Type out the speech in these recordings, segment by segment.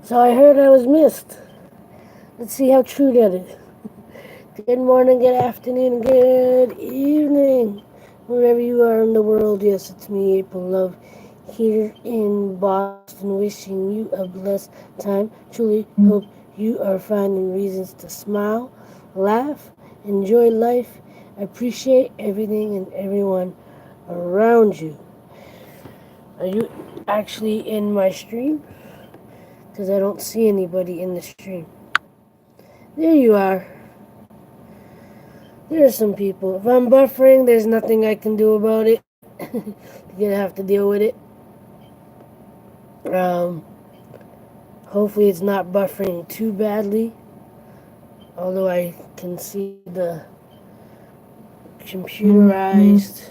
So I heard I was missed. Let's see how true that is. Good morning, good afternoon, good evening, wherever you are in the world. Yes, it's me, April Love, here in Boston, wishing you a blessed time. Truly hope you are finding reasons to smile, laugh, enjoy life, appreciate everything and everyone around you. Are you actually in my stream? Because I don't see anybody in the stream. There you are. There are some people. If I'm buffering, there's nothing I can do about it. You're gonna have to deal with it. Um, Hopefully, it's not buffering too badly. Although I can see the computerized,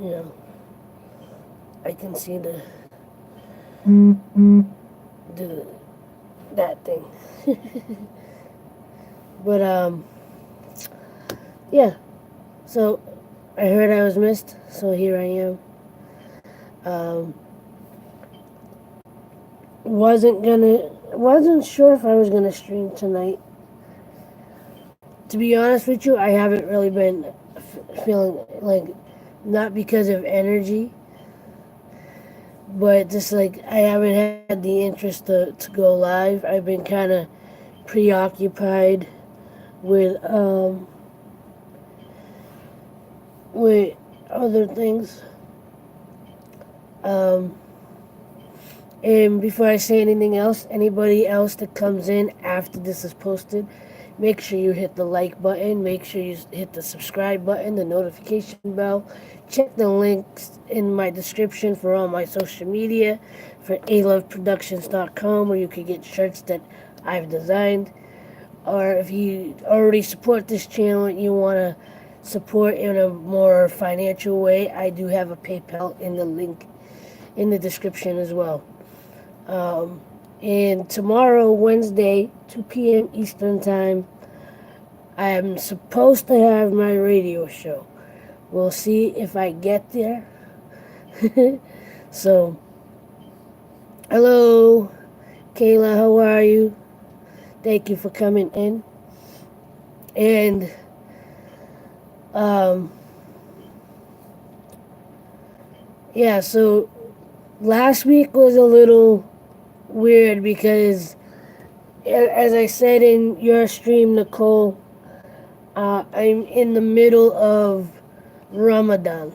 you know, I can see the that thing. But yeah. So I heard I was missed, so here I am. Um, wasn't sure if I was gonna stream tonight. To be honest with you, I haven't really been feeling like, not because of energy, but just like I haven't had the interest to go live. I've been kind of preoccupied with with other things. Um, and before I say anything else, anybody else that comes in after this is posted, make sure you hit the like button. Make sure you hit the subscribe button, the notification bell. Check the links in my description for all my social media, for aloveproductions.com, where you can get shirts that I've designed. Or if you already support this channel and you want to support in a more financial way, I do have a PayPal in the link in the description as well. Um, and tomorrow, Wednesday, 2 p.m. Eastern Time, I am supposed to have my radio show. We'll see if I get there. So, hello, Kayla, how are you? Thank you for coming in. And, um, yeah, so last week was a little weird because, as I said in your stream, Nicole, I'm in the middle of Ramadan.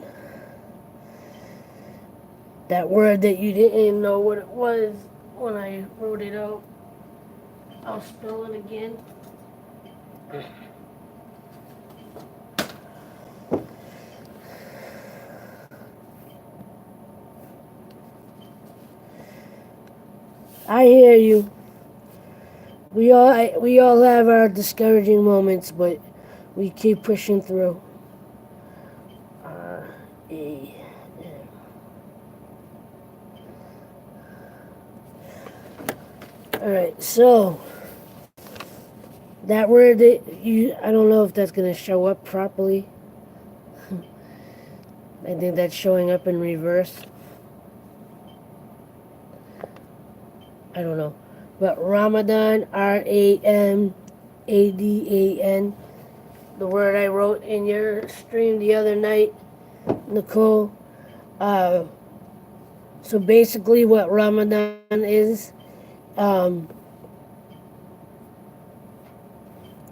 That word that you didn't know what it was when I wrote it out. I'll spell it again. I hear you. We all have our discouraging moments, but we keep pushing through. A. All right, so that word that I don't know if that's gonna show up properly. I think that's showing up in reverse. I don't know. But Ramadan, Ramadan, the word I wrote in your stream the other night, Nicole. Uh, so basically, what Ramadan is,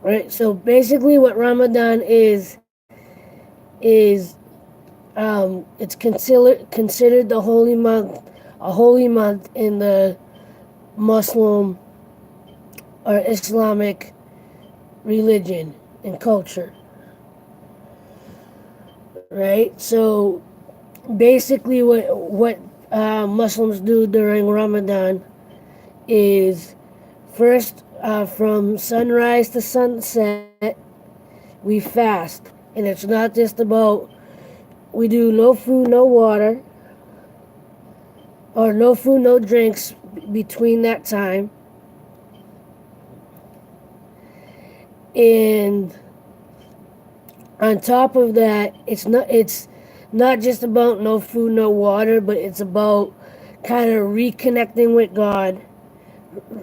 right? So basically, what Ramadan is it's considered the holy month, a holy month in the Muslim or Islamic religion and culture, right? So basically, what Muslims do during Ramadan is first, from sunrise to sunset, we fast, and it's not just about, we do no food, no water, or no food, no drinks between that time. And on top of that, it's not just about no food, no water, but it's about kind of reconnecting with God,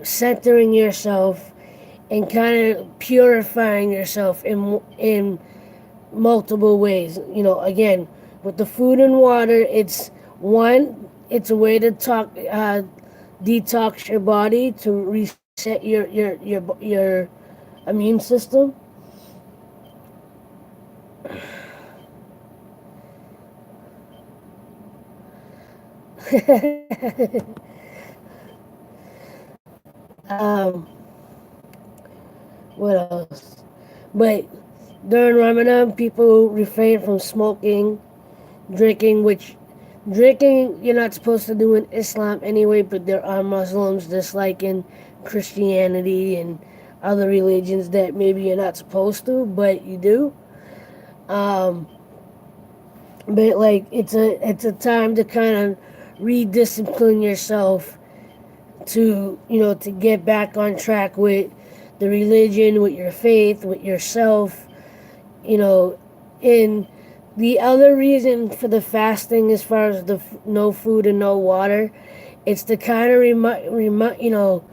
centering yourself, and kind of purifying yourself in multiple ways. Again, with the food and water, it's a way to detox your body to reset your immune system. um, what else? But during Ramadan, people refrain from smoking, drinking, which drinking you're not supposed to do in Islam anyway, but there are Muslims, just like in Christianity and other religions, that maybe you're not supposed to, but you do. Um, but like it's a time to kind of rediscipline yourself to get back on track with the religion, with your faith, with yourself, you know. And the other reason for the fasting, as far as the no food and no water, it's to kind of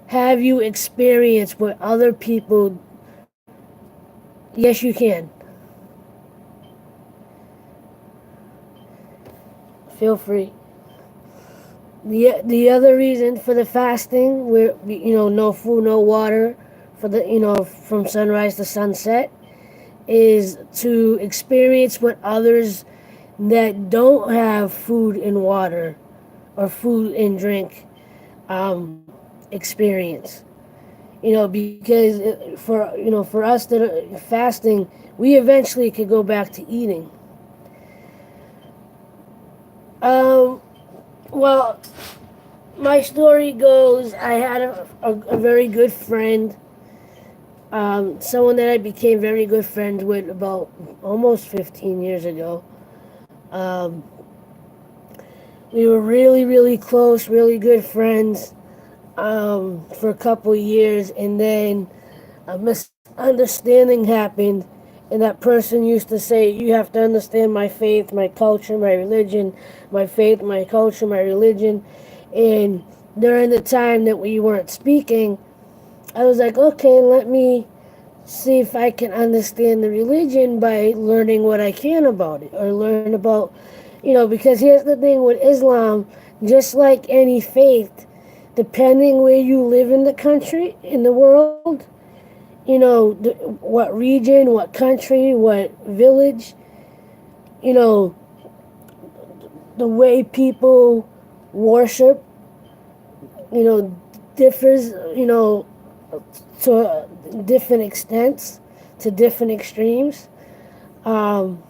have you experience what other people. Yes, you can. Feel free. The other reason for the fasting, where no food, no water, for the from sunrise to sunset, is to experience what others that don't have food and water or food and drink experience. Because for us that are fasting, we eventually could go back to eating. Um, well, my story goes, I had a very good friend, someone that I became very good friends with about almost 15 years ago. Um, we were really, really close, really good friends for a couple of years, and then a misunderstanding happened, and that person used to say, "You have to understand my faith, my culture, my religion, my faith, my culture, my religion." And during the time that we weren't speaking, I was like, okay, let me see if I can understand the religion by learning what I can about it, or learn about, because here's the thing with Islam, just like any faith, depending where you live in the country, in the world, what region, what country, what village, you know, the way people worship, differs, to different extents, to different extremes. Um,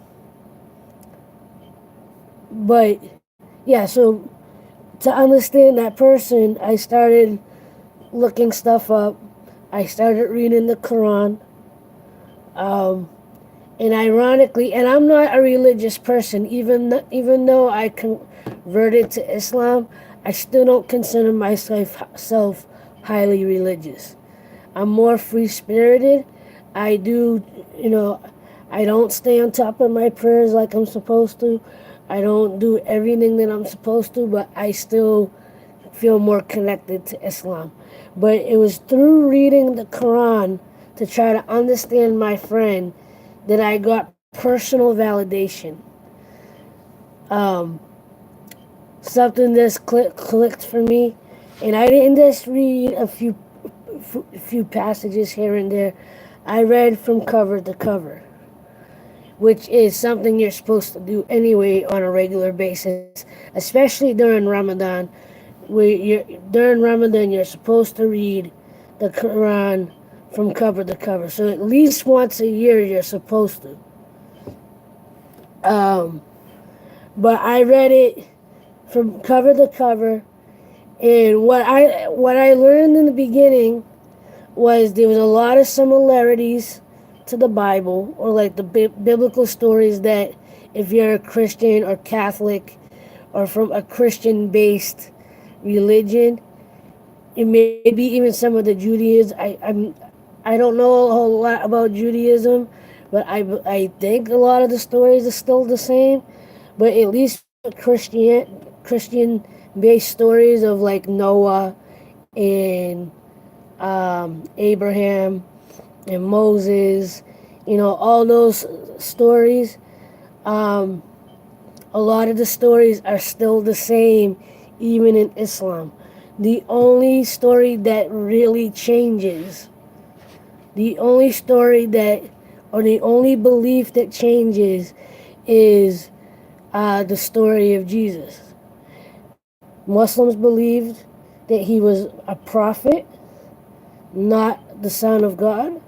but yeah, so to understand that person, I started looking stuff up. I started reading the Quran. Um, and ironically, and I'm not a religious person, even though I converted to Islam, I still don't consider myself highly religious. I'm more free spirited. I do, I don't stay on top of my prayers like I'm supposed to. I don't do everything that I'm supposed to, but I still feel more connected to Islam. But it was through reading the Quran to try to understand my friend that I got personal validation. Um, Something just clicked for me, and I didn't just read a few passages here and there. I read from cover to cover, which is something you're supposed to do anyway on a regular basis, especially during Ramadan. During Ramadan, you're supposed to read the Quran from cover to cover. So at least once a year, you're supposed to. Um, but I read it from cover to cover, and what I learned in the beginning was there was a lot of similarities to the Bible, or like the biblical stories, that if you're a Christian or Catholic or from a Christian-based religion, and maybe even some of the Judaism. I don't know a whole lot about Judaism, but I think a lot of the stories are still the same. But at least Christian-based stories of like Noah and Abraham and Moses, all those stories. Um, a lot of the stories are still the same, even in Islam. The only story that really changes, the only story that, or the only belief that changes, is the story of Jesus. Muslims believed that he was a prophet, not the Son of God.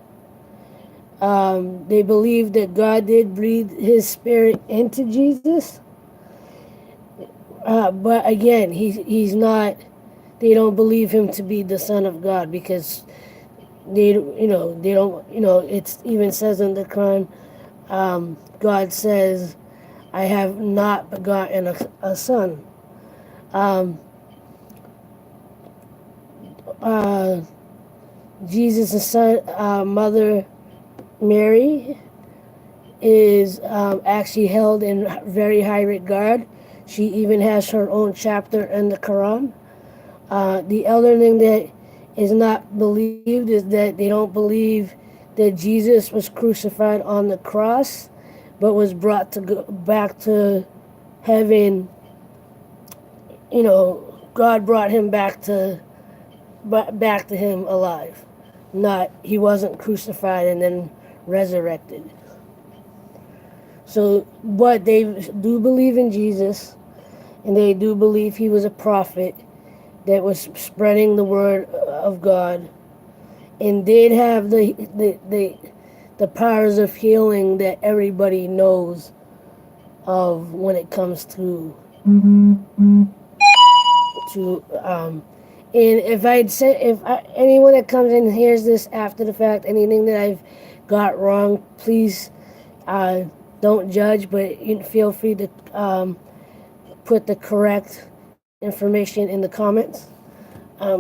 They believed that God did breathe his spirit into Jesus. But again, he's not, they don't believe him to be the Son of God because they don't, it even says in the Quran, God says, I have not begotten a son. Um, uh, Jesus' son, mother Mary, is actually held in very high regard. She even has her own chapter in the Quran. The other thing that is not believed is that they don't believe that Jesus was crucified on the cross, but was brought to go back to heaven. God brought him back to him alive. Not he wasn't crucified and then resurrected. So, but they do believe in Jesus, and they do believe he was a prophet that was spreading the word of God, and did have the powers of healing that everybody knows of when it comes to and if I'd say anyone that comes in and hears this after the fact, anything that I've got wrong, please don't judge, but feel free to put the correct information in the comments,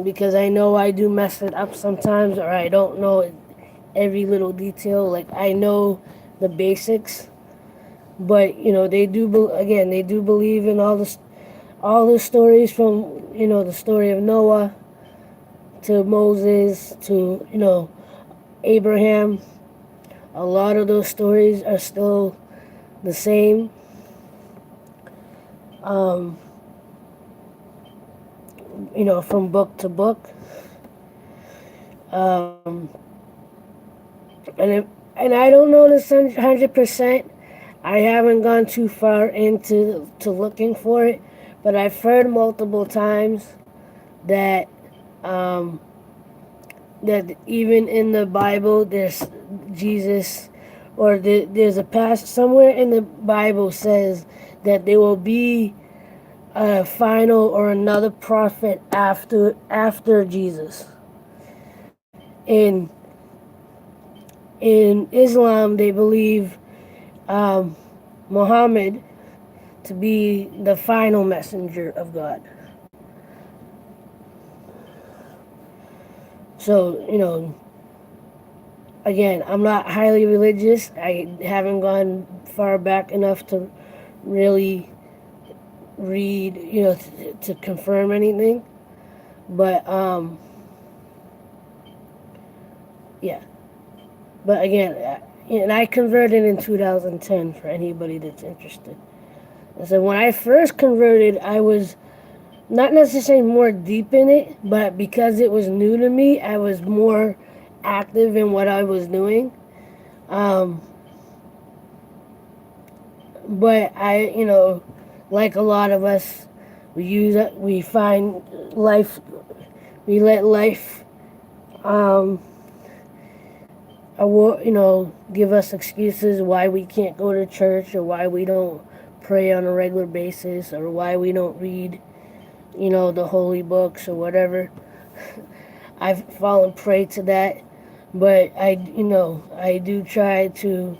because I know I do mess it up sometimes, or I don't know every little detail. Like, I know the basics, but they do again, they do believe in all the stories from the story of Noah to Moses to Abraham. A lot of those stories are still the same. Um, from book to book. Um, and I don't know this 100%. I haven't gone too far into looking for it, but I've heard multiple times that that even in the Bible there's Jesus, or there's a passage somewhere in the Bible says that there will be a final or another prophet after Jesus. In Islam, they believe Muhammad to be the final messenger of God. So, again, I'm not highly religious. I haven't gone far back enough to really read, to confirm anything. But, yeah. But again, and I converted in 2010 for anybody that's interested. And so when I first converted, I was not necessarily more deep in it, but because it was new to me, I was more active in what I was doing. But like a lot of us, we find life, we let life, give us excuses why we can't go to church, or why we don't pray on a regular basis, or why we don't read, the holy books or whatever. I've fallen prey to that, but I do try to,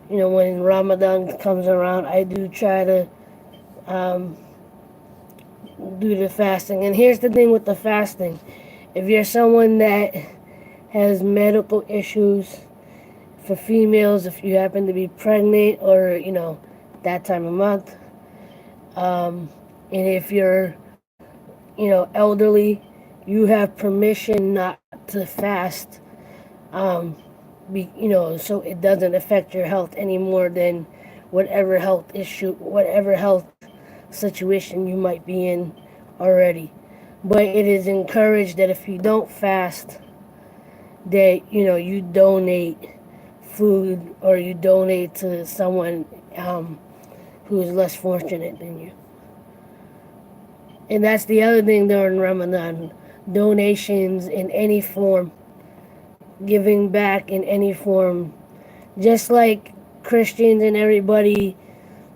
when Ramadan comes around, I do try to do the fasting. And here's the thing with the fasting: if you're someone that has medical issues, for females, if you happen to be pregnant, or that time of month, And if you're, elderly, you have permission not to fast, so it doesn't affect your health any more than whatever health situation you might be in already. But it is encouraged that if you don't fast, that you donate food or you donate to someone who is less fortunate than you. And that's the other thing during Ramadan: donations in any form, giving back in any form, just like Christians and everybody,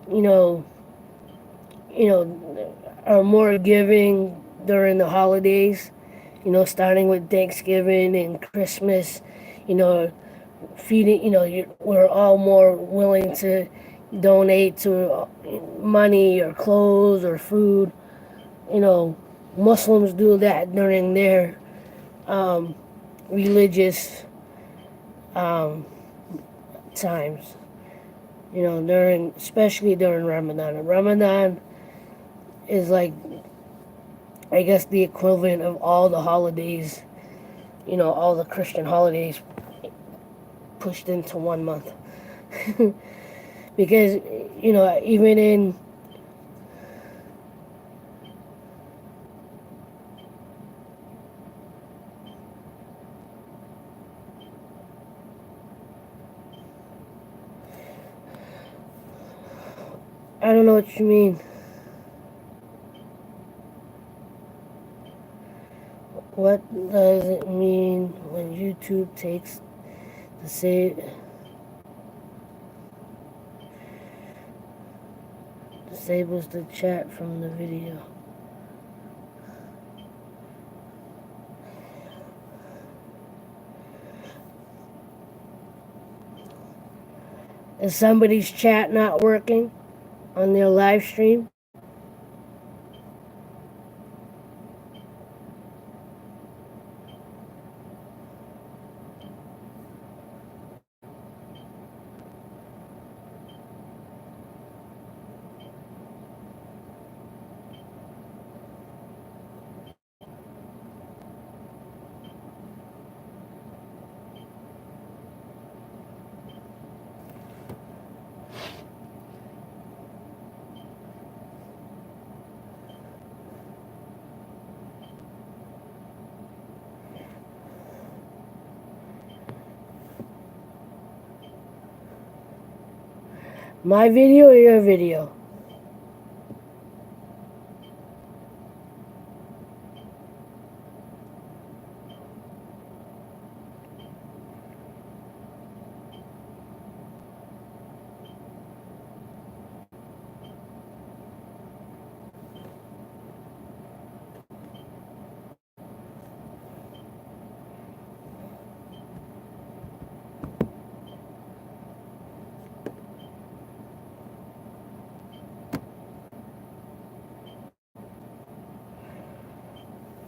you know, are more giving during the holidays. Starting with Thanksgiving and Christmas, you know, feeding. We're all more willing to donate to money or clothes or food. You know, Muslims do that during their um, religious um, times. Especially during Ramadan. Ramadan is like, I guess, the equivalent of all the holidays. All the Christian holidays pushed into one month. Because even in I don't know what you mean. What does it mean when YouTube takes the disables the chat from the video? Is somebody's chat not working on their live stream? My video or your video?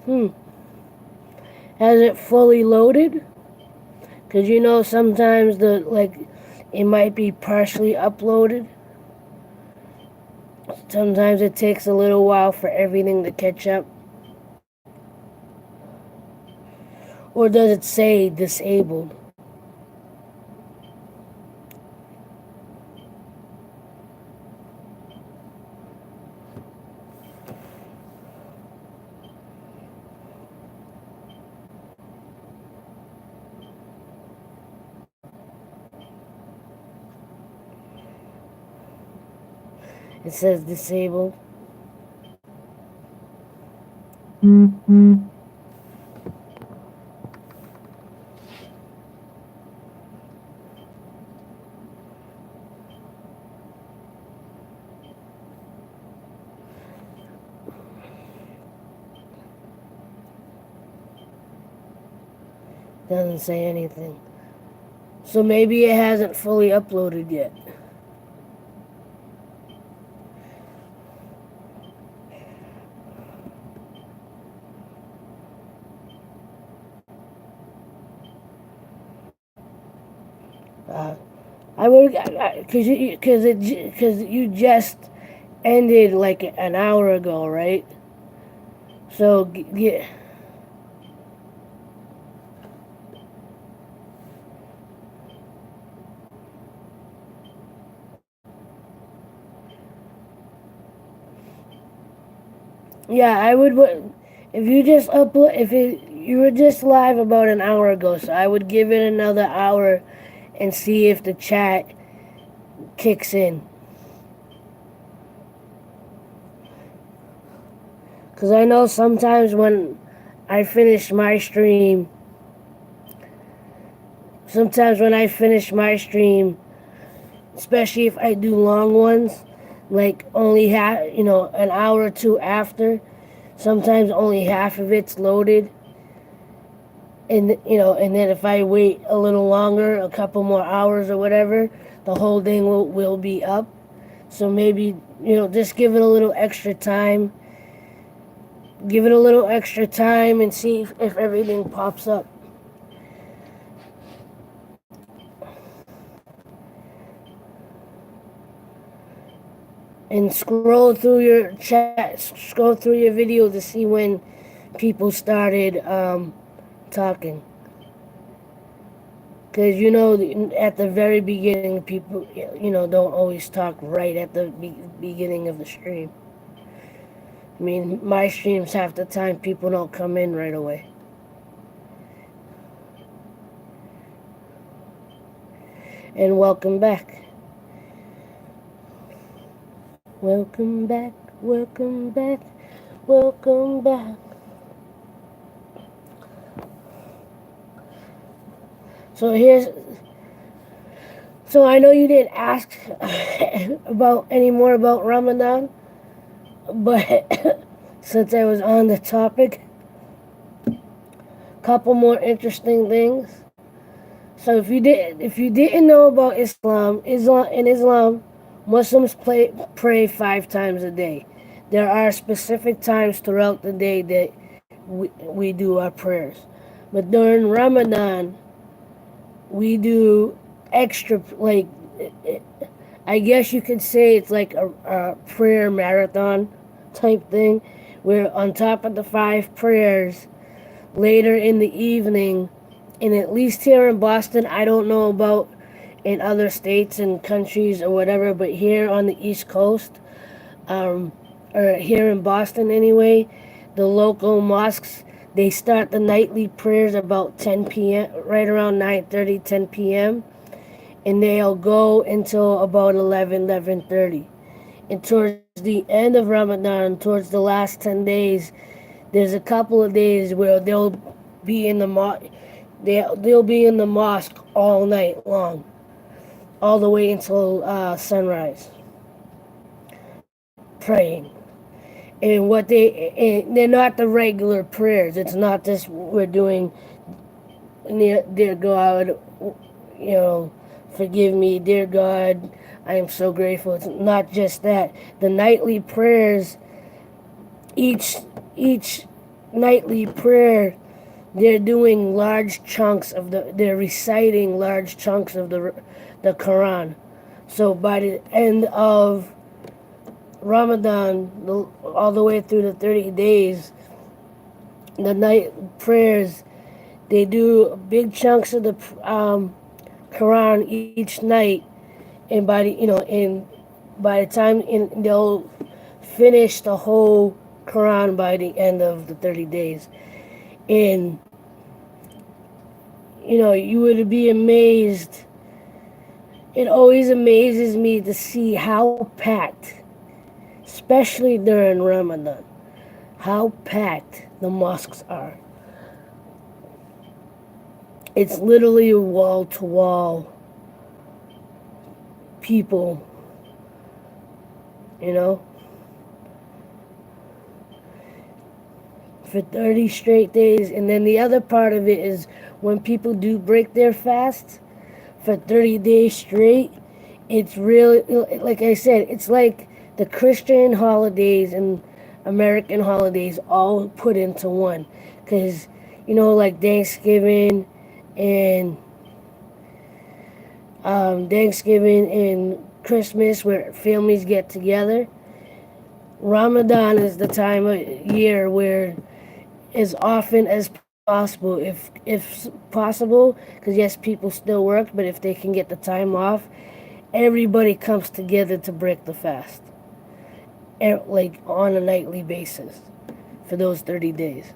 Hmm. Has it fully loaded? Because sometimes it might be partially uploaded. Sometimes it takes a little while for everything to catch up. Or does it say disabled? It says disabled. Doesn't say anything. So maybe it hasn't fully uploaded yet. I would, because you just ended like an hour ago, right? So yeah, yeah, I would. If you just upload, if you were just live about an hour ago, so I would give it another hour and see if the chat kicks in. Because I know sometimes when I finish my stream, sometimes when I finish my stream, especially if I do long ones, like only half, an hour or two after, sometimes only half of it's loaded. And then if I wait a little longer, a couple more hours or whatever, the whole thing will be up. So maybe, just give it a little extra time. Give it a little extra time and see if everything pops up. And scroll through your video to see when people started talking. Because at the very beginning, people don't always talk right at the beginning of the stream. I mean, my streams half the time people don't come in right away. And welcome back. Welcome back. Welcome back. Welcome back. So here's. So I know you didn't ask about any more about Ramadan, but since I was on the topic, couple more interesting things. So if you didn't know about Islam, Muslims pray 5 times a day. There are specific times throughout the day that we do our prayers, but during Ramadan, we do extra, like, I guess you could say it's like a prayer marathon type thing, where on top of the 5 prayers, later in the evening, and at least here in Boston, I don't know about in other states and countries or whatever, but here on the East Coast, or here in Boston anyway, the local mosques, they start the nightly prayers about 10 p.m., right around 9:30, 10 p.m., and they'll go until about 11:30. And towards the end of Ramadan, towards the last 10 days, there's a couple of days where be in the they'll be in the mosque all night long, all the way until sunrise, praying. And they're not the regular prayers. It's not just we're doing, dear God, you know, forgive me, dear God, I am so grateful. It's not just that. The nightly prayers, each nightly prayer, they're reciting large chunks of the Quran. So by the end of Ramadan, all the way through the 30 days, the night prayers, they do big chunks of the Quran each night, and by the time they'll finish the whole Quran by the end of the 30 days. And you would be amazed. It always amazes me to see how packed, especially during Ramadan, how packed the mosques are. It's literally wall to wall people, for 30 straight days. And then the other part of it is when people do break their fast for 30 days straight, it's really, like I said, it's like the Christian holidays and American holidays all put into one. Because, like and Thanksgiving and Christmas, where families get together, Ramadan is the time of year where, as often as possible, if possible, because yes, people still work, but if they can get the time off, everybody comes together to break the fast, like on a nightly basis for those 30 days.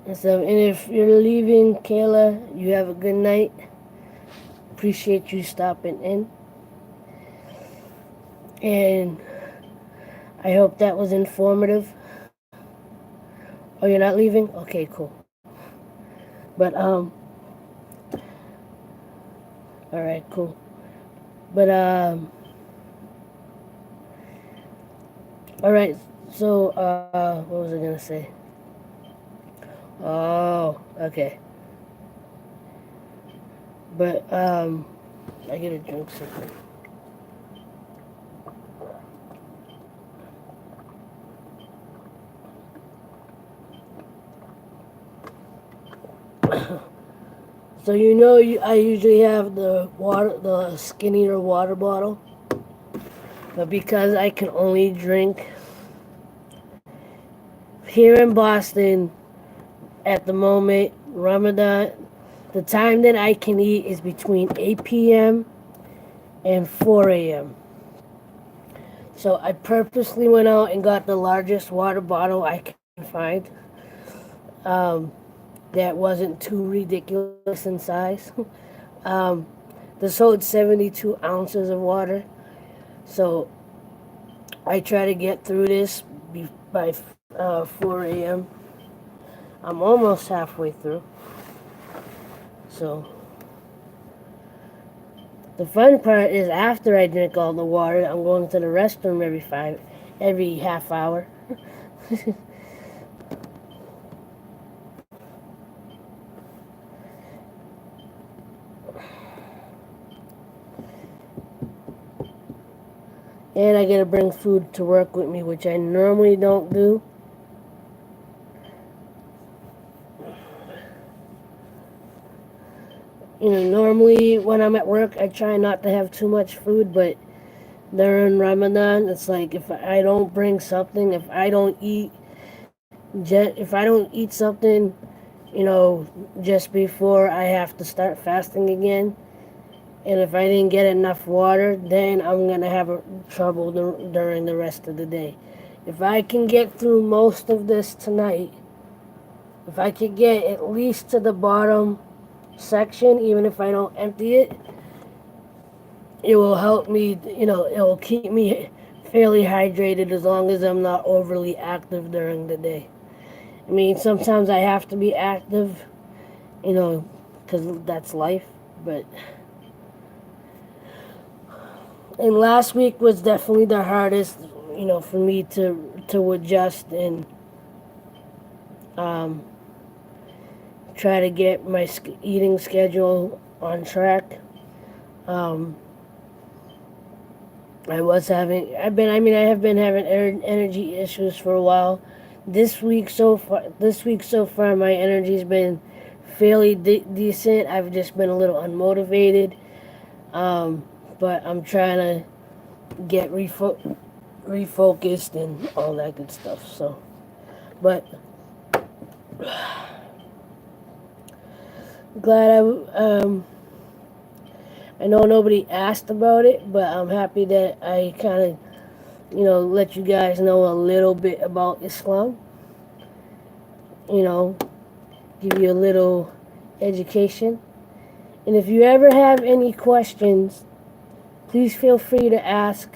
And so, and if you're leaving, Kayla, you have a good night. Appreciate you stopping in. And I hope that was informative. Oh, you're not leaving? Okay, cool. But, alright, cool. But, alright, so, what was I gonna say? Oh, okay. But, I gotta drink something. So you know, I usually have the skinnier water bottle, but because I can only drink here in Boston at the moment, Ramadan, the time that I can eat is between 8 p.m. and 4 a.m. So I purposely went out and got the largest water bottle I can find. That wasn't too ridiculous in size. um, this holds 72 ounces of water. So I try to get through this by 4 a.m. I'm almost halfway through. So the fun part is after I drink all the water, I'm going to the restroom every half hour. And I gotta bring food to work with me, which I normally don't do. You know, normally when I'm at work, I try not to have too much food, but during Ramadan, it's like if I don't bring something, if I don't eat something, you know, just before I have to start fasting again, and if I didn't get enough water, then I'm gonna have trouble during the rest of the day. If I can get through most of this tonight, if I could get at least to the bottom section, even if I don't empty it, it will help me, you know, it will keep me fairly hydrated as long as I'm not overly active during the day. I mean, sometimes I have to be active, you know, because that's life, but. And last week was definitely the hardest, you know, for me to adjust and um, try to get my eating schedule on track. Um, I have been having energy issues for a while. This week so far, my energy's been fairly decent. I've just been a little unmotivated, but I'm trying to get refocused and all that good stuff. So, but glad I know nobody asked about it, but I'm happy that I kind of, you know, let you guys know a little bit about Islam. You know, give you a little education. And if you ever have any questions, please feel free to ask.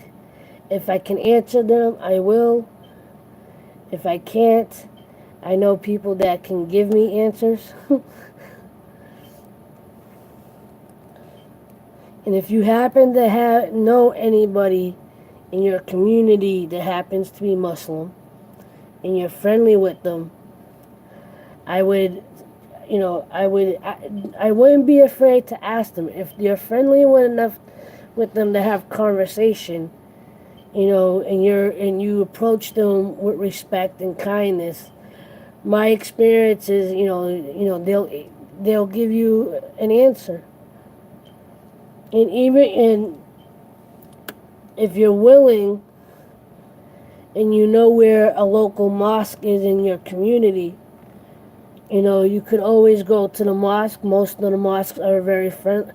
If I can answer them, I will. If I can't, I know people that can give me answers. And if you happen to know anybody in your community that happens to be Muslim and you're friendly with them, I would, you know, I wouldn't be afraid to ask them. If you're friendly enough with them to have conversation, you know, and you approach them with respect and kindness, my experience is, they'll give you an answer. And if you're willing and you know where a local mosque is in your community, you could always go to the mosque. Most of the mosques are very friendly.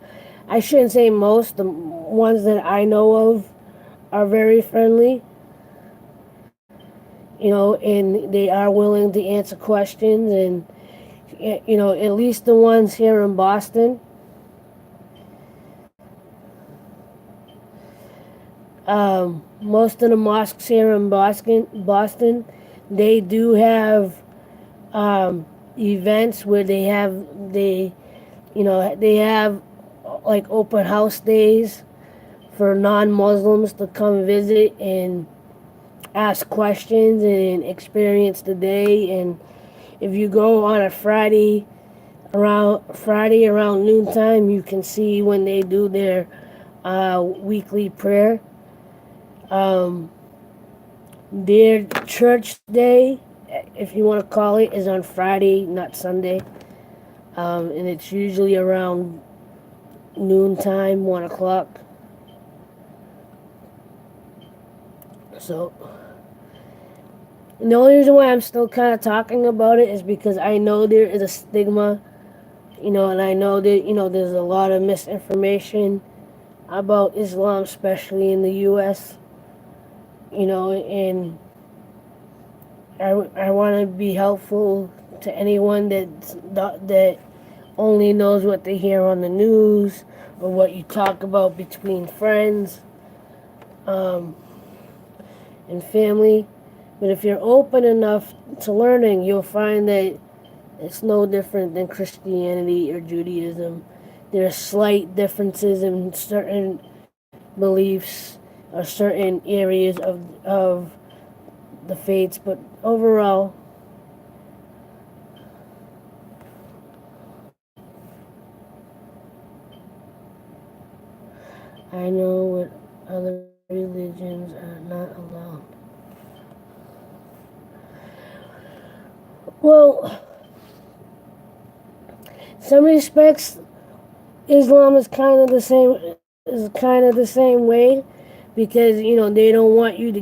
I shouldn't say most. The ones that I know of are very friendly, and they are willing to answer questions. And, at least the ones here in Boston, most of the mosques here in Boston, they do have events where they have like open house days for non-Muslims to come visit and ask questions and experience the day. And if you go on a Friday around noontime, you can see when they do their weekly prayer. Um, their church day, if you want to call it, is on Friday, not Sunday. And it's usually around noontime, 1 o'clock. So, and the only reason why I'm still kind of talking about it is because I know there is a stigma, and I know that, there's a lot of misinformation about Islam, especially in the U.S., and I want to be helpful to anyone that only knows what they hear on the news or what you talk about between friends um, and family. But if you're open enough to learning, you'll find that it's no different than Christianity or Judaism. There are slight differences in certain beliefs or certain areas of the faiths, but overall, I know what other religions are not allowed. Well, some respects, Islam is kind of the same way, because they don't want you to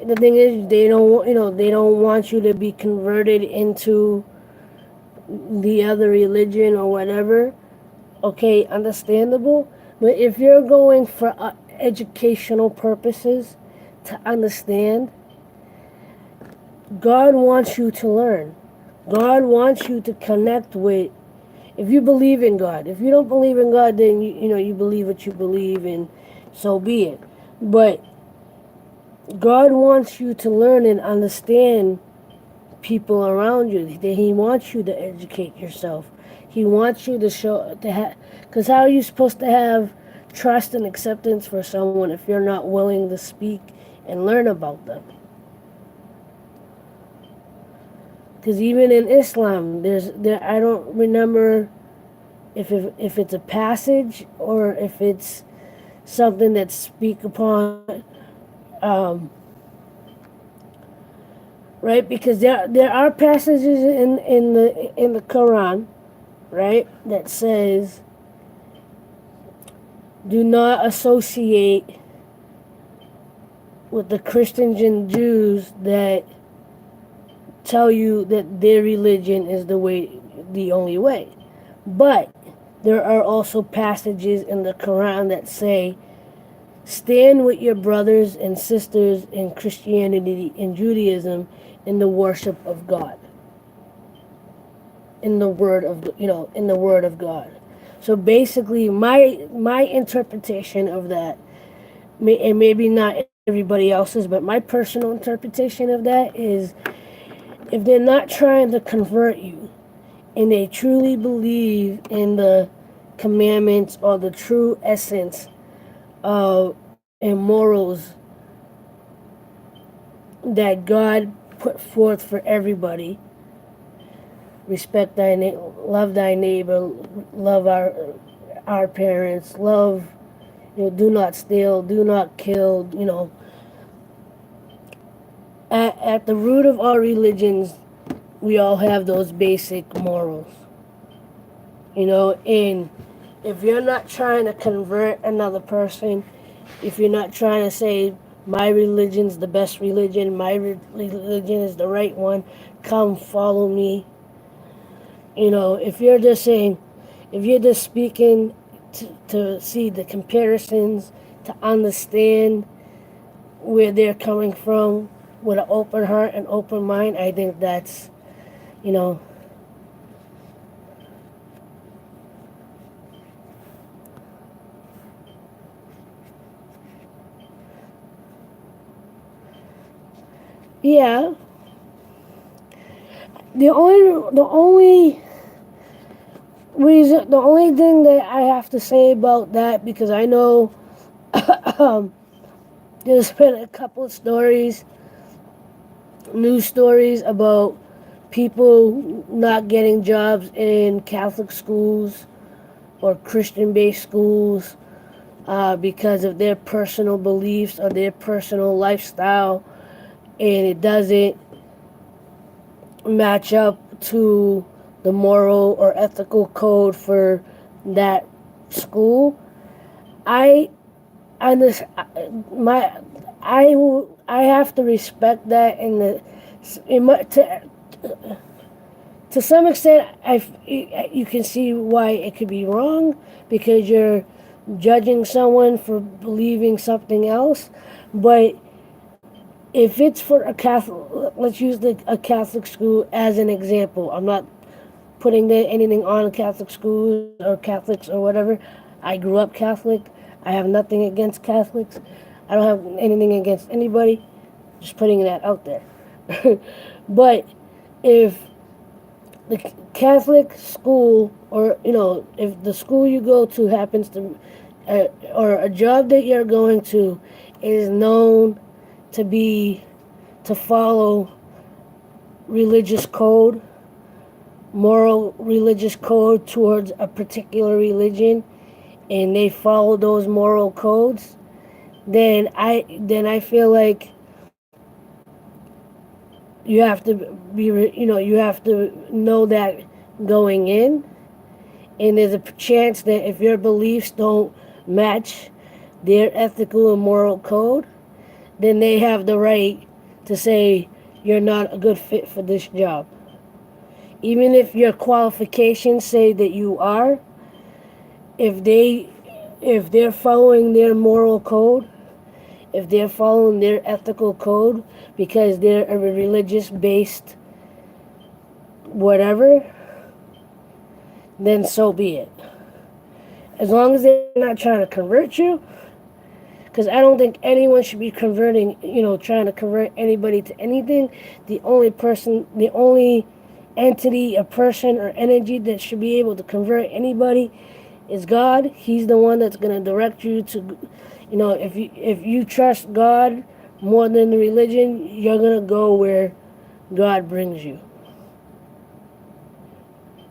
the thing is they don't want you to be converted into the other religion or whatever. Okay, understandable. But if you're going for educational purposes to understand, God wants you to learn. God wants you to connect with. If you believe in God, if you don't believe in God, then you believe what you believe, and so be it. But God wants you to learn and understand people around you. That He wants you to educate yourself. He wants you to because how are you supposed to have trust and acceptance for someone if you're not willing to speak and learn about them? Because even in Islam, I don't remember if it's a passage or if it's something that speak upon, um, right? Because there are passages in the Quran, right, that says, do not associate with the Christians and Jews that tell you that their religion is the only way. But there are also passages in the Quran that say, stand with your brothers and sisters in Christianity and Judaism in the worship of God, in the word of God. So basically, my interpretation of that, and maybe not everybody else's, but my personal interpretation of that is, if they're not trying to convert you and they truly believe in the commandments or the true essence of and morals that God put forth for everybody, love thy neighbor, love our parents, love, do not steal, do not kill, at the root of our religions, we all have those basic morals, and if you're not trying to convert another person, if you're not trying to say my religion's the best religion, my religion is the right one, come follow me. If you're just saying, if you're just speaking to see the comparisons, to understand where they're coming from with an open heart and open mind, I think that's, you know, yeah. The only thing that I have to say about that, because I know um, there's been a couple of stories, news stories about people not getting jobs in Catholic schools or Christian-based schools because of their personal beliefs or their personal lifestyle, and it doesn't match up to the moral or ethical code for that school. I understand my I have to respect that to some extent. You can see why it could be wrong because you're judging someone for believing something else, but if it's for a Catholic, let's use a Catholic school as an example. I'm not putting anything on Catholic schools or Catholics or whatever. I grew up Catholic. I have nothing against Catholics. I don't have anything against anybody. Just putting that out there. But if the Catholic school, or if the school you go to happens to, or a job that you're going to is known to follow religious code, moral religious code towards a particular religion, and they follow those moral codes, then I feel like you have to know that going in, and there's a chance that if your beliefs don't match their ethical and moral code, then they have the right to say you're not a good fit for this job. Even if your qualifications say that you are, if they're following their moral code, if they're following their ethical code because they're a religious based whatever, then so be it. As long as they're not trying to convert you, because I don't think anyone should be trying to convert anybody to anything. The only entity, a person, or energy that should be able to convert anybody is God. He's the one that's going to direct you to, if you trust God more than the religion, you're going to go where God brings you.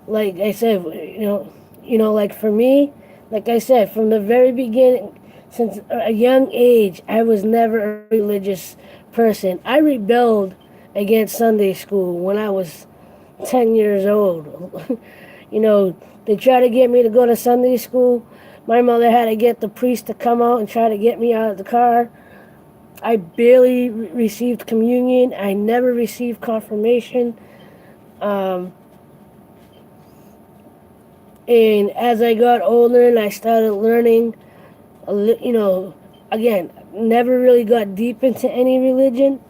Like I said, like for me, like I said, from the very beginning, since a young age, I was never a religious person. I rebelled against Sunday school when I was 10 years old. They tried to get me to go to Sunday school. My mother had to get the priest to come out and try to get me out of the car. I barely received communion. I never received confirmation. And as I got older and I started learning, again, never really got deep into any religion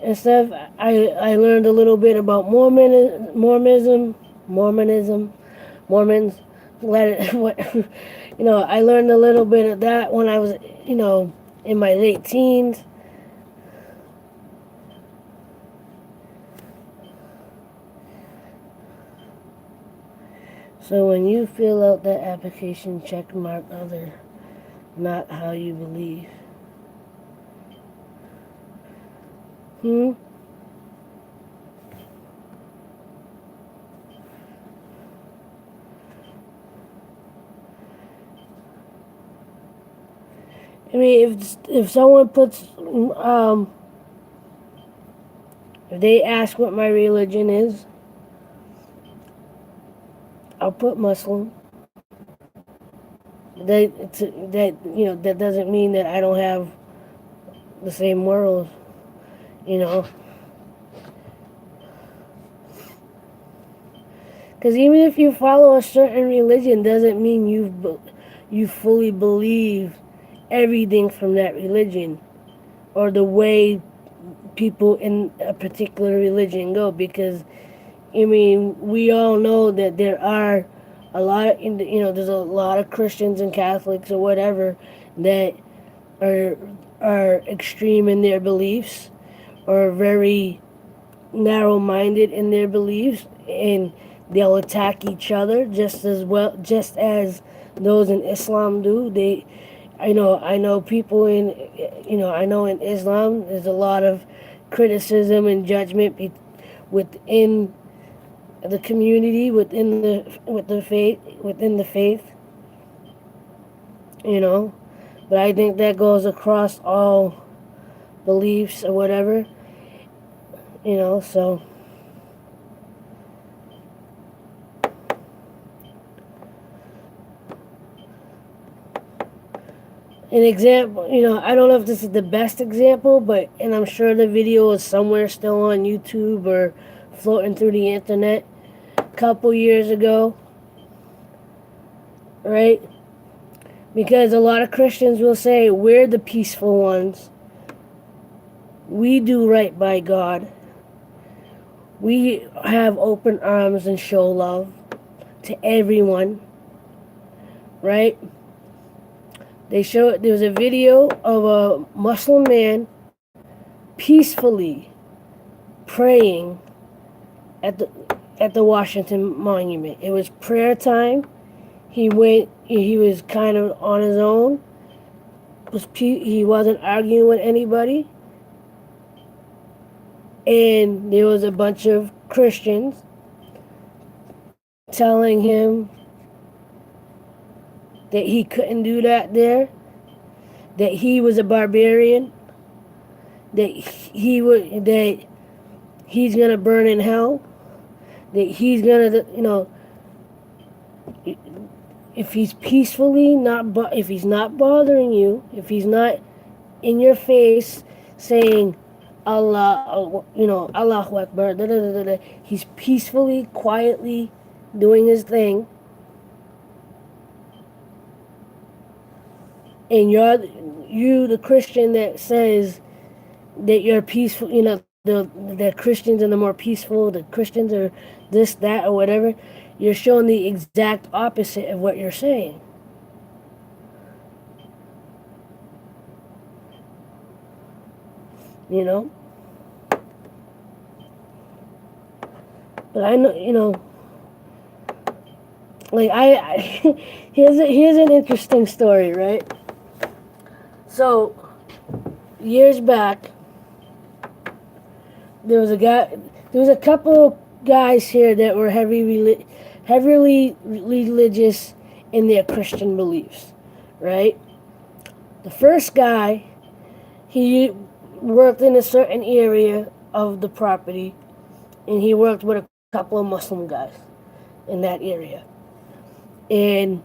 and stuff. I learned a little bit about Mormonism, Mormons. I learned a little bit of that when I was, in my late teens. So when you fill out that application, check mark other, not how you believe. I mean, if someone puts, if they ask what my religion is, I'll put Muslim. that doesn't mean that I don't have the same morals. You know, because even if you follow a certain religion, doesn't mean you fully believe everything from that religion or the way people in a particular religion go. Because I mean, we all know that there are a lot of, there's a lot of Christians and Catholics or whatever that are extreme in their beliefs or very narrow-minded in their beliefs, and they'll attack each other just as those in Islam do. I know people I know in Islam there's a lot of criticism and judgment within the community, within the faith, you know. But I think that goes across all beliefs or whatever, so an example, I don't know if this is the best example, and I'm sure the video is somewhere still on YouTube or floating through the internet. A couple years ago, right? Because a lot of Christians will say, we're the peaceful ones. We do right by God. We have open arms and show love to everyone, right? There was a video of a Muslim man peacefully praying at the Washington Monument. It was prayer time. He was kind of on his own. He wasn't arguing with anybody. And there was a bunch of Christians telling him that he couldn't do that there, that he was a barbarian, that he's gonna burn in hell, that he's gonna, if he's peacefully if he's not bothering you, if he's not in your face saying Allah, Allahu Akbar, da, da, da, da, he's peacefully, quietly doing his thing, and you the Christian that says that you're peaceful, the Christians are the more peaceful, the Christians are this, that, or whatever, you're showing the exact opposite of what you're saying. But I know, like here's an interesting story, right? So years back, there was a couple guys here that were heavily religious in their Christian beliefs, right? The first guy, he worked in a certain area of the property, and he worked with a couple of Muslim guys in that area. And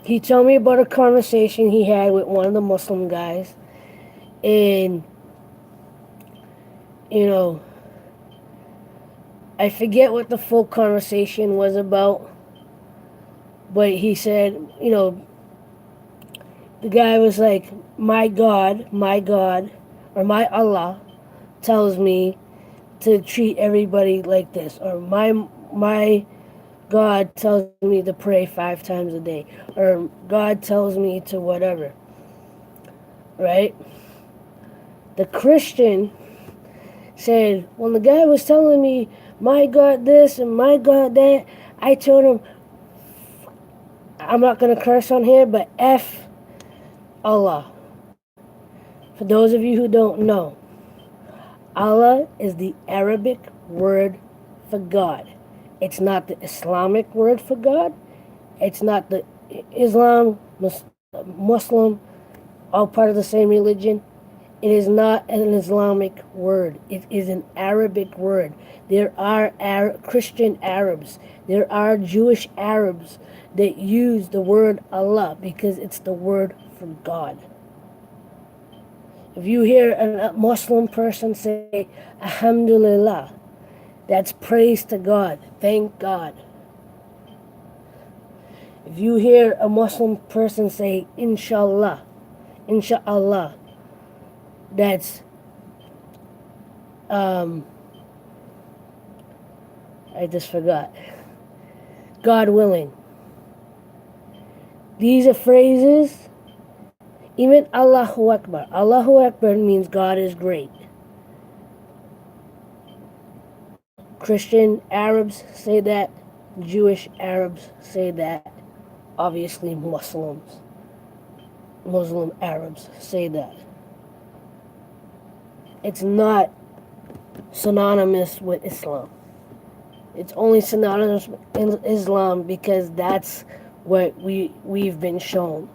he told me about a conversation he had with one of the Muslim guys, and I forget what the full conversation was about, but he said, the guy was like, my God, or my Allah tells me to treat everybody like this, or my God tells me to pray 5 times a day, or God tells me to whatever, right? The Christian said, when the guy was telling me, my God this and my God that, I told him, I'm not going to curse on here, but F Allah. For those of you who don't know, Allah is the Arabic word for God. It's not the Islamic word for God. It's not the Muslim, all part of the same religion. It is not an Islamic word. It is an Arabic word. There are Christian Arabs. There are Jewish Arabs that use the word Allah because it's the word from God. If you hear a Muslim person say Alhamdulillah, that's praise to God. Thank God. If you hear a Muslim person say Inshallah, Inshallah, that's I just forgot. God willing. These are phrases. Even Allahu Akbar. Allahu Akbar means God is great. Christian Arabs say that. Jewish Arabs say that. Obviously Muslim Arabs say that. It's not synonymous with Islam. It's only synonymous in Islam because that's what we've been shown.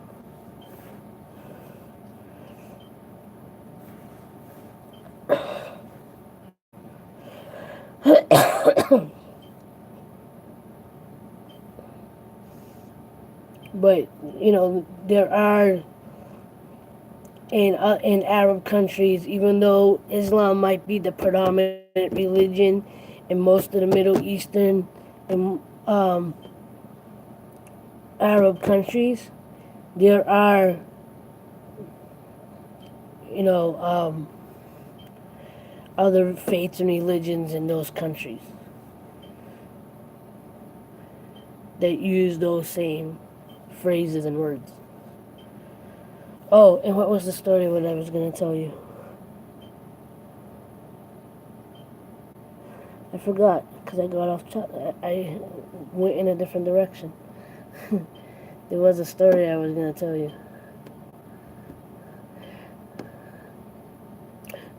But there are in Arab countries, even though Islam might be the predominant religion in most of the Middle Eastern and Arab countries, there are other faiths and religions in those countries that use those same phrases and words. Oh, and what was the story what I was going to tell you? I forgot because I got off track. I went in a different direction. There was a story I was going to tell you.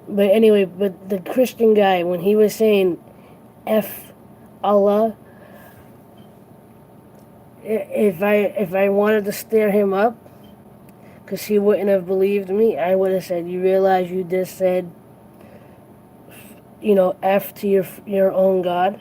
But anyway, but the Christian guy, when he was saying F Allah, if I wanted to stir him up, because he wouldn't have believed me, I would have said, you realize you just said, F to your own God?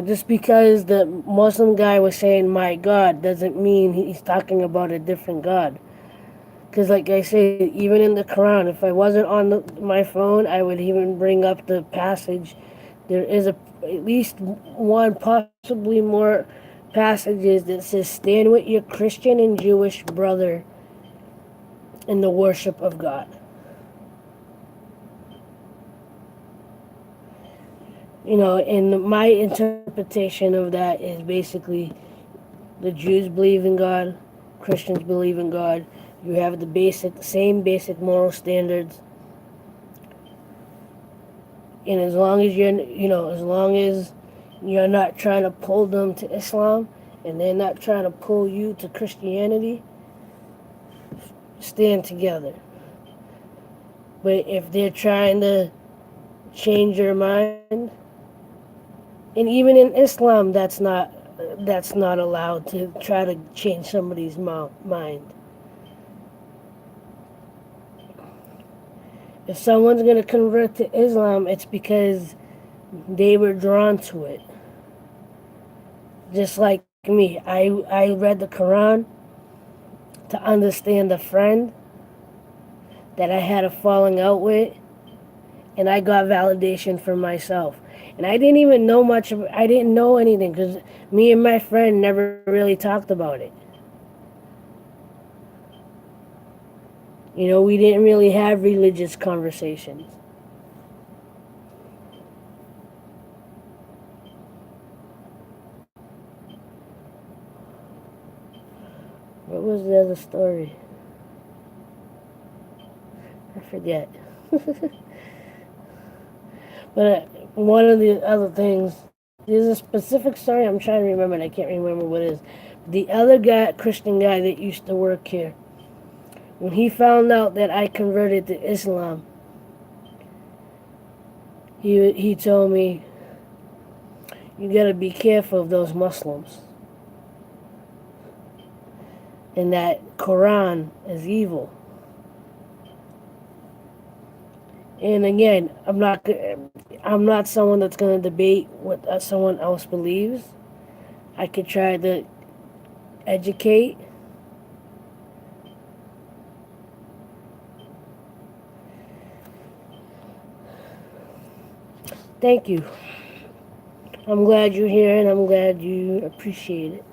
Just because the Muslim guy was saying my God doesn't mean he's talking about a different God. Because like I say, even in the Quran, if I wasn't on my phone, I would even bring up the passage. There is at least one, possibly more passages that says, stand with your Christian and Jewish brother in the worship of God. And my interpretation of that is basically the Jews believe in God, Christians believe in God. You have the same basic moral standards. And as long as you're not trying to pull them to Islam and they're not trying to pull you to Christianity, stand together. But if they're trying to change your mind, and even in Islam, that's not allowed to try to change somebody's mind. If someone's going to convert to Islam, it's because they were drawn to it. Just like me, I read the Quran to understand a friend that I had a falling out with, and I got validation for myself. And I didn't even know much. I didn't know anything because me and my friend never really talked about it. We didn't really have religious conversations. What was the other story? I forget. But one of the other things, there's a specific story I'm trying to remember, and I can't remember what it is. The other guy, Christian guy that used to work here, when he found out that I converted to Islam, he told me, you gotta be careful of those Muslims. And that Quran is evil. And again, I'm not someone that's going to debate what someone else believes. I could try to educate. Thank you. I'm glad you're here, and I'm glad you appreciate it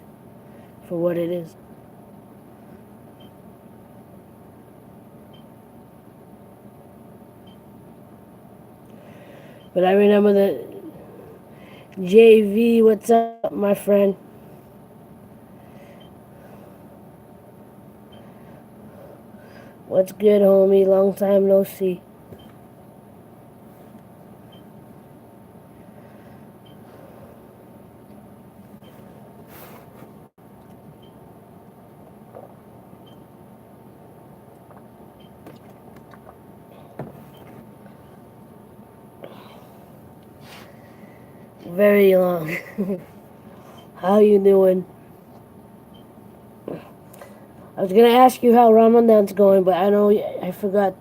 for what it is. But I remember that JV, what's up, my friend? What's good, homie? Long time no see. Very long. How you doing? I was gonna ask you how Ramadan's going, but I forgot.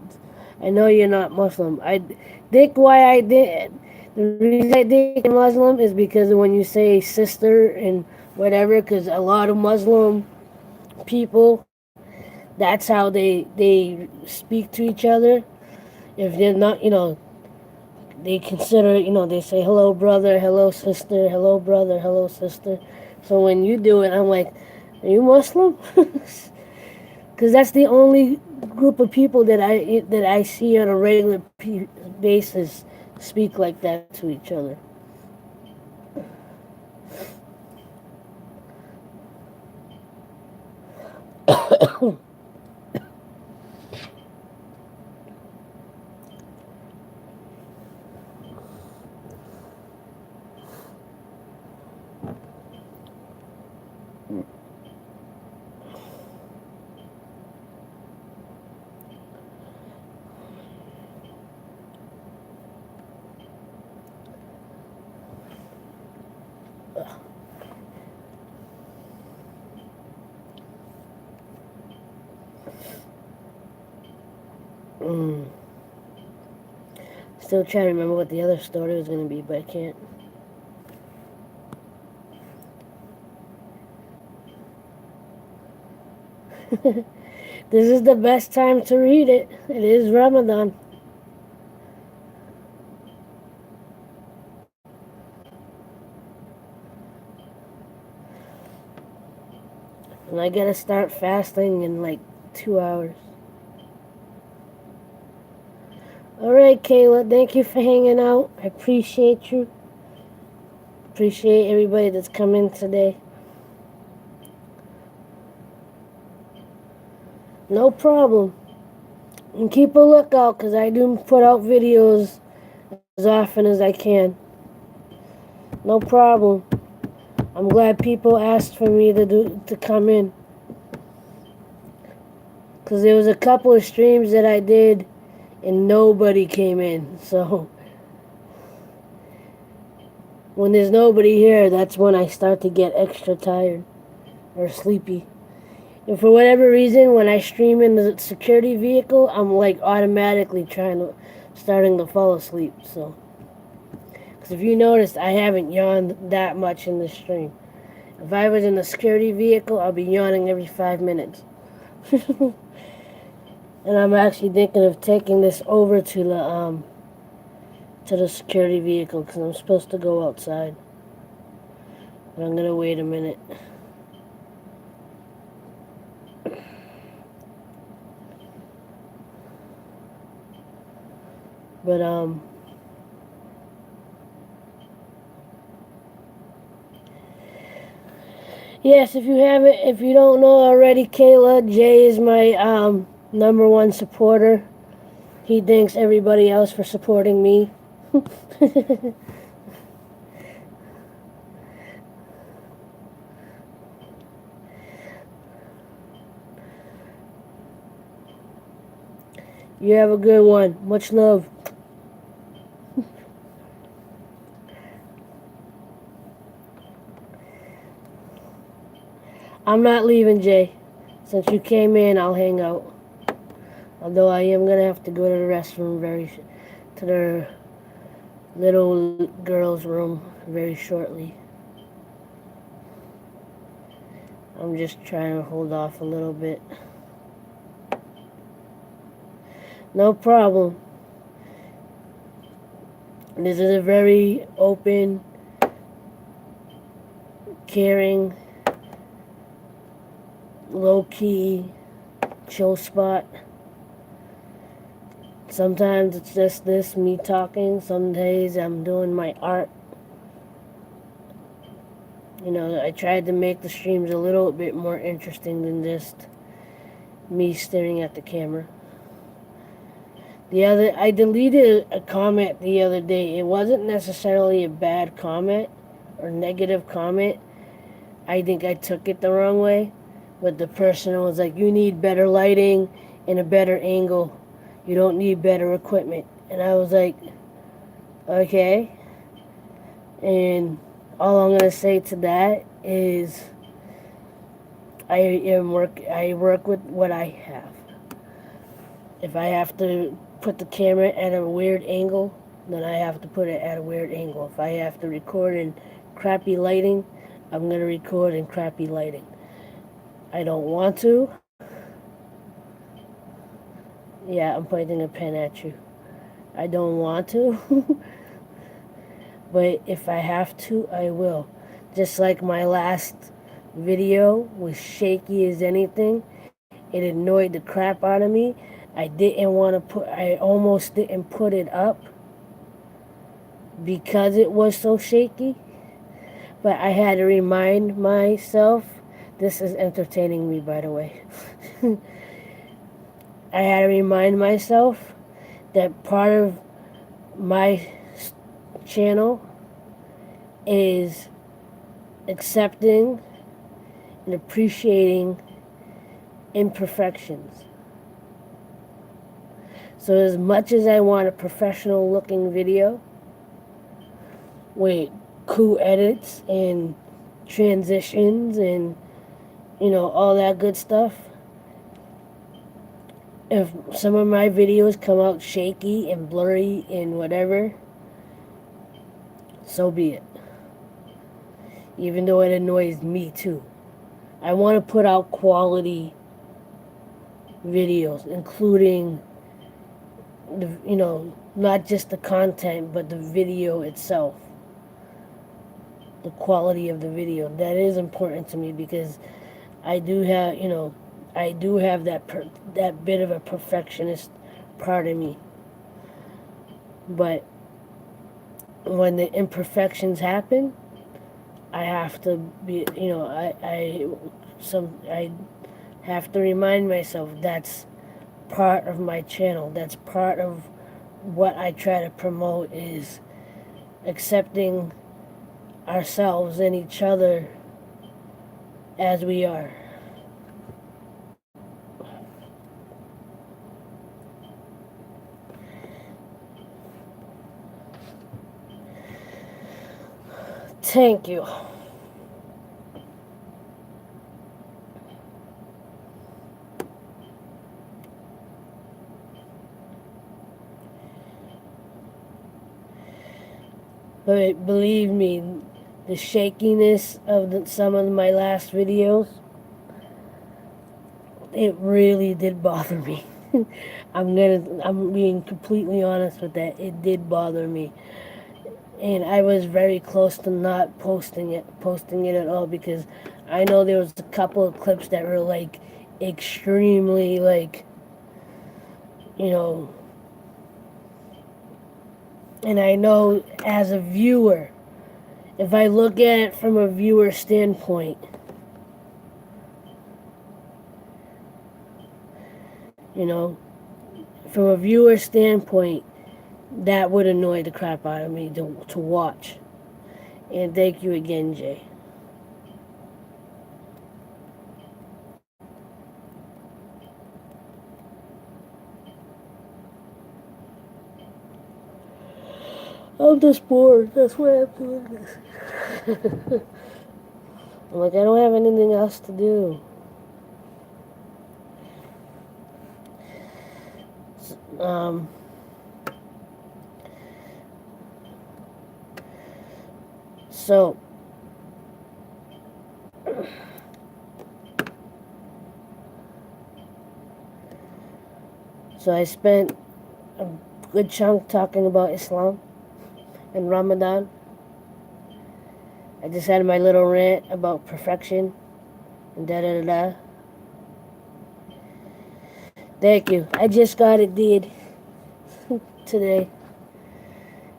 I know you're not Muslim. I think why I did the reason I think you're Muslim is because when you say sister and whatever, because a lot of Muslim people, that's how they speak to each other. If they're not, they consider, they say hello brother, hello sister, hello brother, hello sister. So when you do it, I'm like, are you Muslim? Because that's the only group of people that I see on a regular basis speak like that to each other. Mm. Still trying to remember what the other story was going to be, but I can't. This is the best time to read it. It is Ramadan. And I gotta start fasting in like 2 hours. Alright, Kayla, thank you for hanging out. I appreciate you. Appreciate everybody that's come in today. No problem. And keep a lookout because I do put out videos as often as I can. No problem. I'm glad people asked for me to come in. Because there was a couple of streams that I did and nobody came in. So when there's nobody here, that's when I start to get extra tired or sleepy. And for whatever reason, when I stream in the security vehicle, I'm like automatically starting to fall asleep. So, because if you noticed, I haven't yawned that much in the stream. If I was in the security vehicle, I'll be yawning every 5 minutes. And I'm actually thinking of taking this over to the security vehicle because I'm supposed to go outside. But I'm gonna wait a minute. But yes, if you don't know already, Kayla, Jay is my number one supporter. He thanks everybody else for supporting me. You have a good one. Much love. I'm not leaving, Jay. Since you came in, I'll hang out. Although I am gonna have to go to the restroom to their little girl's room very shortly. I'm just trying to hold off a little bit. No problem. This is a very open, caring, low-key, chill spot. Sometimes it's just this, me talking. Some days I'm doing my art. You know, I tried to make the streams a little bit more interesting than just me staring at the camera. I deleted a comment the other day. It wasn't necessarily a bad comment or negative comment. I think I took it the wrong way. But the person was like, you need better lighting and a better angle. You don't need better equipment. And I was like, okay. And all I'm going to say to that is I work with what I have. If I have to put the camera at a weird angle, then I have to put it at a weird angle. If I have to record in crappy lighting, I'm going to record in crappy lighting. I don't want to. Yeah, I'm pointing a pen at you. I don't want to. But if I have to, I will. Just like my last video was shaky as anything. It annoyed the crap out of me. I almost didn't put it up because it was so shaky. But I had to remind myself, this is entertaining me, by the way. I had to remind myself that part of my channel is accepting and appreciating imperfections. So as much as I want a professional looking video with cool edits and transitions and, you know, all that good stuff, if some of my videos come out shaky and blurry and whatever, so be it. Even though it annoys me too. I want to put out quality videos, including not just the content, but the video itself. The quality of the video. That is important to me because I do have that bit of a perfectionist part of me. But when the imperfections happen, I have to be, I have to remind myself that's part of my channel. That's part of what I try to promote, is accepting ourselves and each other as we are. Thank you. But believe me, the shakiness of some of my last videos, it really did bother me. I'm being completely honest with that. It did bother me. And I was very close to not posting it at all, because I know there was a couple of clips that were like extremely and I know as a viewer, if I look at it from a viewer standpoint, from a viewer standpoint, that would annoy the crap out of me to watch. And thank you again, Jay. I'm just bored. That's why I'm doing this. I'm like, I don't have anything else to do. so I spent a good chunk talking about Islam and Ramadan. I just had my little rant about perfection and da da da da. Thank you. I just got it did today.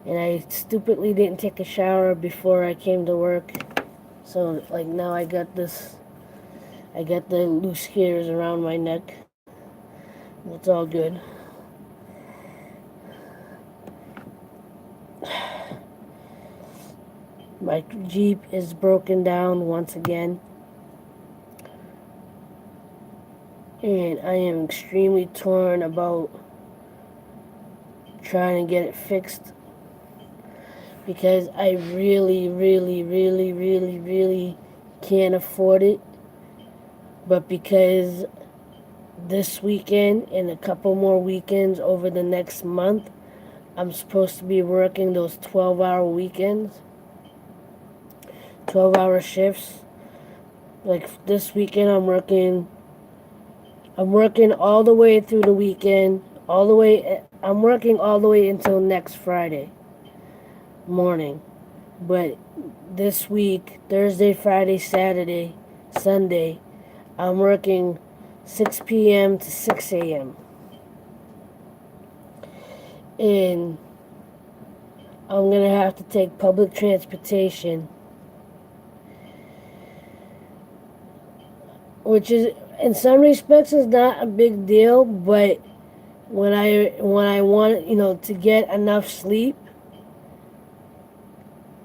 And I stupidly didn't take a shower before I came to work. So, like, now I got the loose hairs around my neck. It's all good. My Jeep is broken down once again. And I am extremely torn about trying to get it fixed. Because I really, really, really, really, really can't afford it. But because this weekend and a couple more weekends over the next month, I'm supposed to be working those 12-hour weekends, 12-hour shifts. Like this weekend, I'm working all the way through the weekend, I'm working all the way until next Friday morning. But this week, Thursday, Friday, Saturday, Sunday, I'm working 6 p.m. to 6 a.m. And I'm going to have to take public transportation, which is, in some respects, is not a big deal, but when I want, to get enough sleep,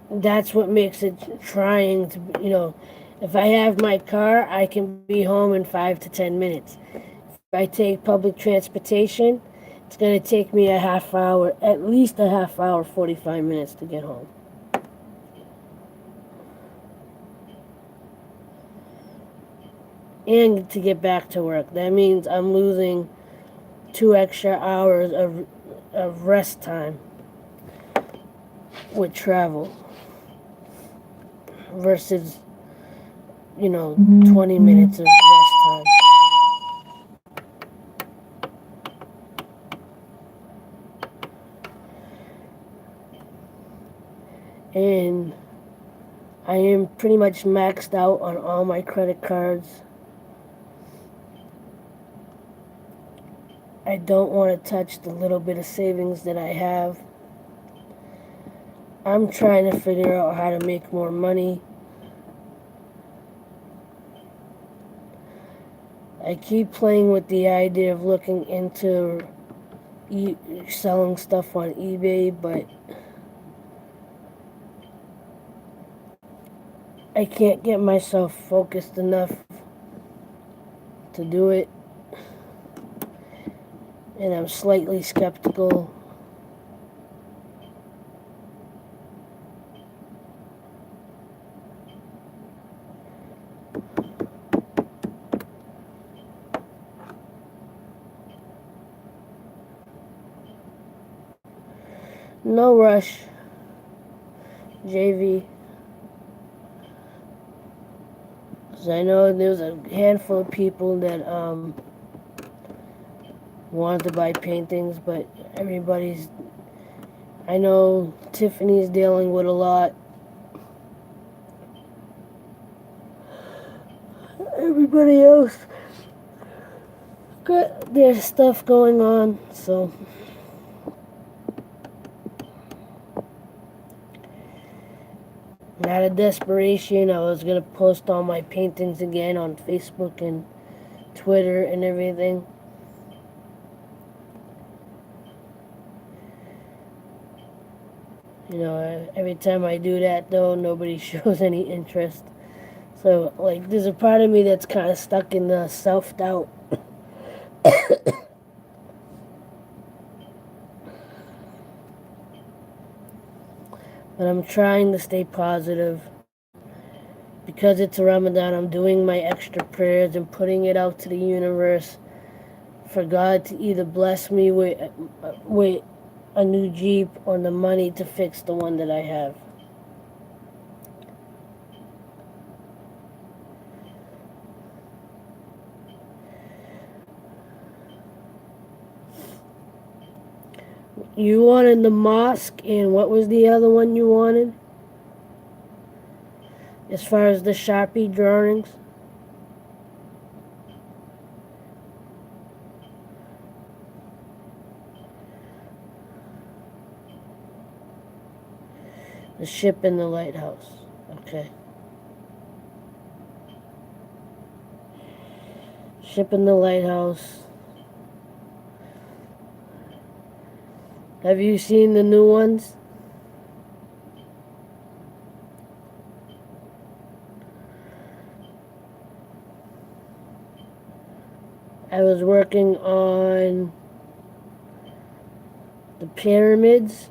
that's what makes it trying to, if I have my car, I can be home in 5 to 10 minutes. If I take public transportation, it's going to take me at least a half hour, 45 minutes to get home. And to get back to work. That means I'm losing 2 extra hours of rest time with travel versus, 20 minutes of rest time. And I am pretty much maxed out on all my credit cards. I don't want to touch the little bit of savings that I have. I'm trying to figure out how to make more money. I keep playing with the idea of looking into selling stuff on eBay, but I can't get myself focused enough to do it. And I'm slightly skeptical. No rush, JV. Because I know there's a handful of people that wanted to buy paintings, but I know Tiffany's dealing with a lot. Everybody else got their stuff going on, so out of desperation, I was gonna post all my paintings again on Facebook and Twitter and everything. Every time I do that, though, nobody shows any interest. So, like, there's a part of me that's kind of stuck in the self-doubt. But I'm trying to stay positive. Because it's Ramadan, I'm doing my extra prayers and putting it out to the universe for God to either bless me with a new Jeep or the money to fix the one that I have. You wanted the mosque, and what was the other one you wanted? As far as the Sharpie drawings? The ship and the lighthouse. Okay. Ship and the lighthouse. Have you seen the new ones? I was working on the pyramids.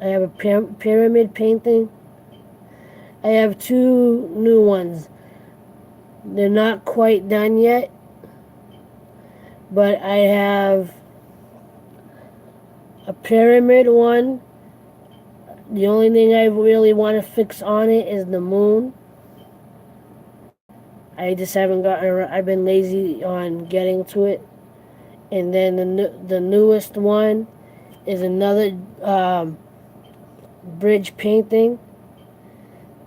I have a pyramid painting. I have two new ones. They're not quite done yet, but I have a pyramid one. The only thing I really want to fix on it is the moon. I just haven't gotten around. I've been lazy on getting to it. And then the newest one is another bridge painting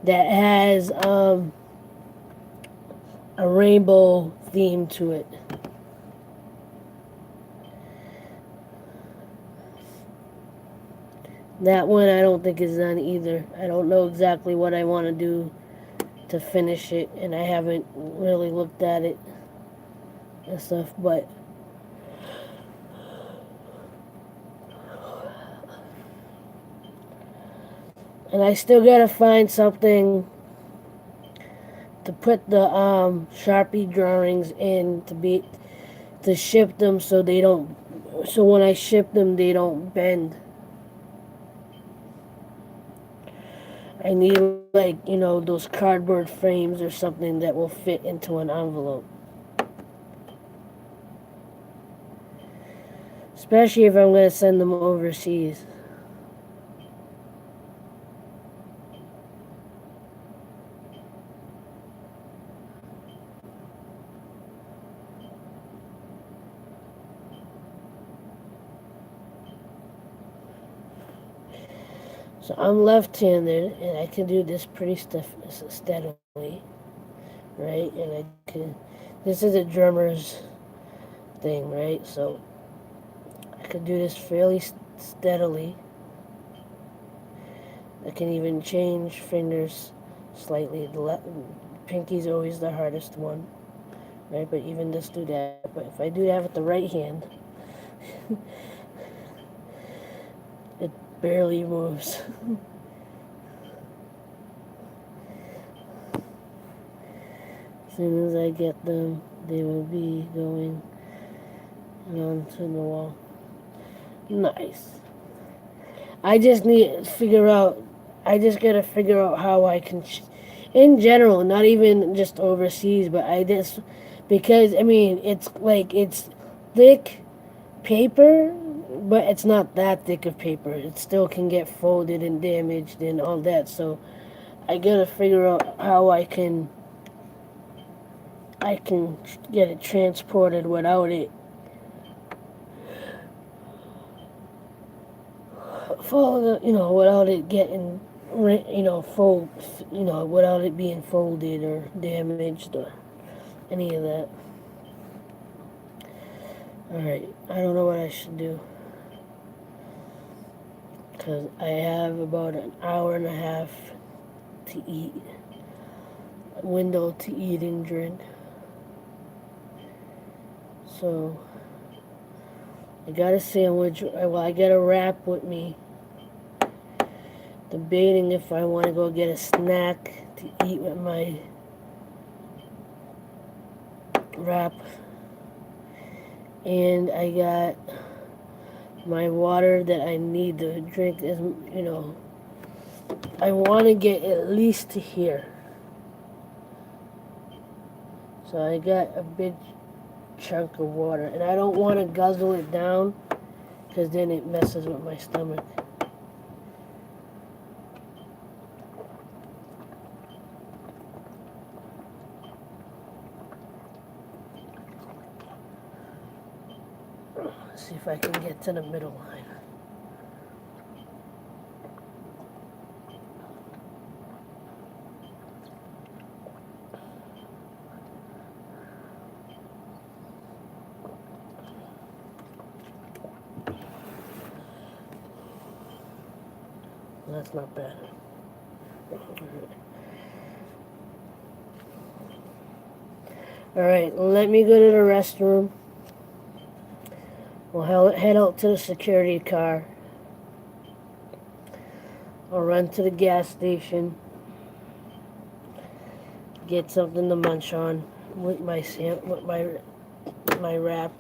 that has a rainbow theme to it. That one I don't think is done either. I don't know exactly what I want to do to finish it, and I haven't really looked at it and stuff, but and I still gotta find something to put the Sharpie drawings in to ship them so they don't, so when I ship them they don't bend. I need, like, those cardboard frames or something that will fit into an envelope. Especially if I'm going to send them overseas. So I'm left-handed, and I can do this pretty steadily, right? And I can. This is a drummer's thing, right? So I can do this fairly steadily. I can even change fingers slightly. The pinky's always the hardest one, right? But even just do that. But if I do that with the right hand, it barely moves. As soon as I get them, they will be going onto the wall. Nice. I just need to figure out. I just gotta figure out how I can, in general, not even just overseas, but because I mean it's thick paper, but it's not that thick of paper. It still can get folded and damaged and all that. So I gotta figure out how I can get it transported without it without it getting, without it being folded or damaged or any of that. Alright, I don't know what I should do. Because I have about an hour and a half to eat. A window to eat and drink. So, I got a sandwich. Well, I got a wrap with me. Debating if I want to go get a snack to eat with my wrap. And I got my water that I need to drink. I want to get at least to here. So I got a big chunk of water. And I don't want to guzzle it down because then it messes with my stomach. See if I can get to the middle line. That's not bad. Alright, let me go to the restroom. We'll head out to the security car. I'll run to the gas station. Get something to munch on with my wrap.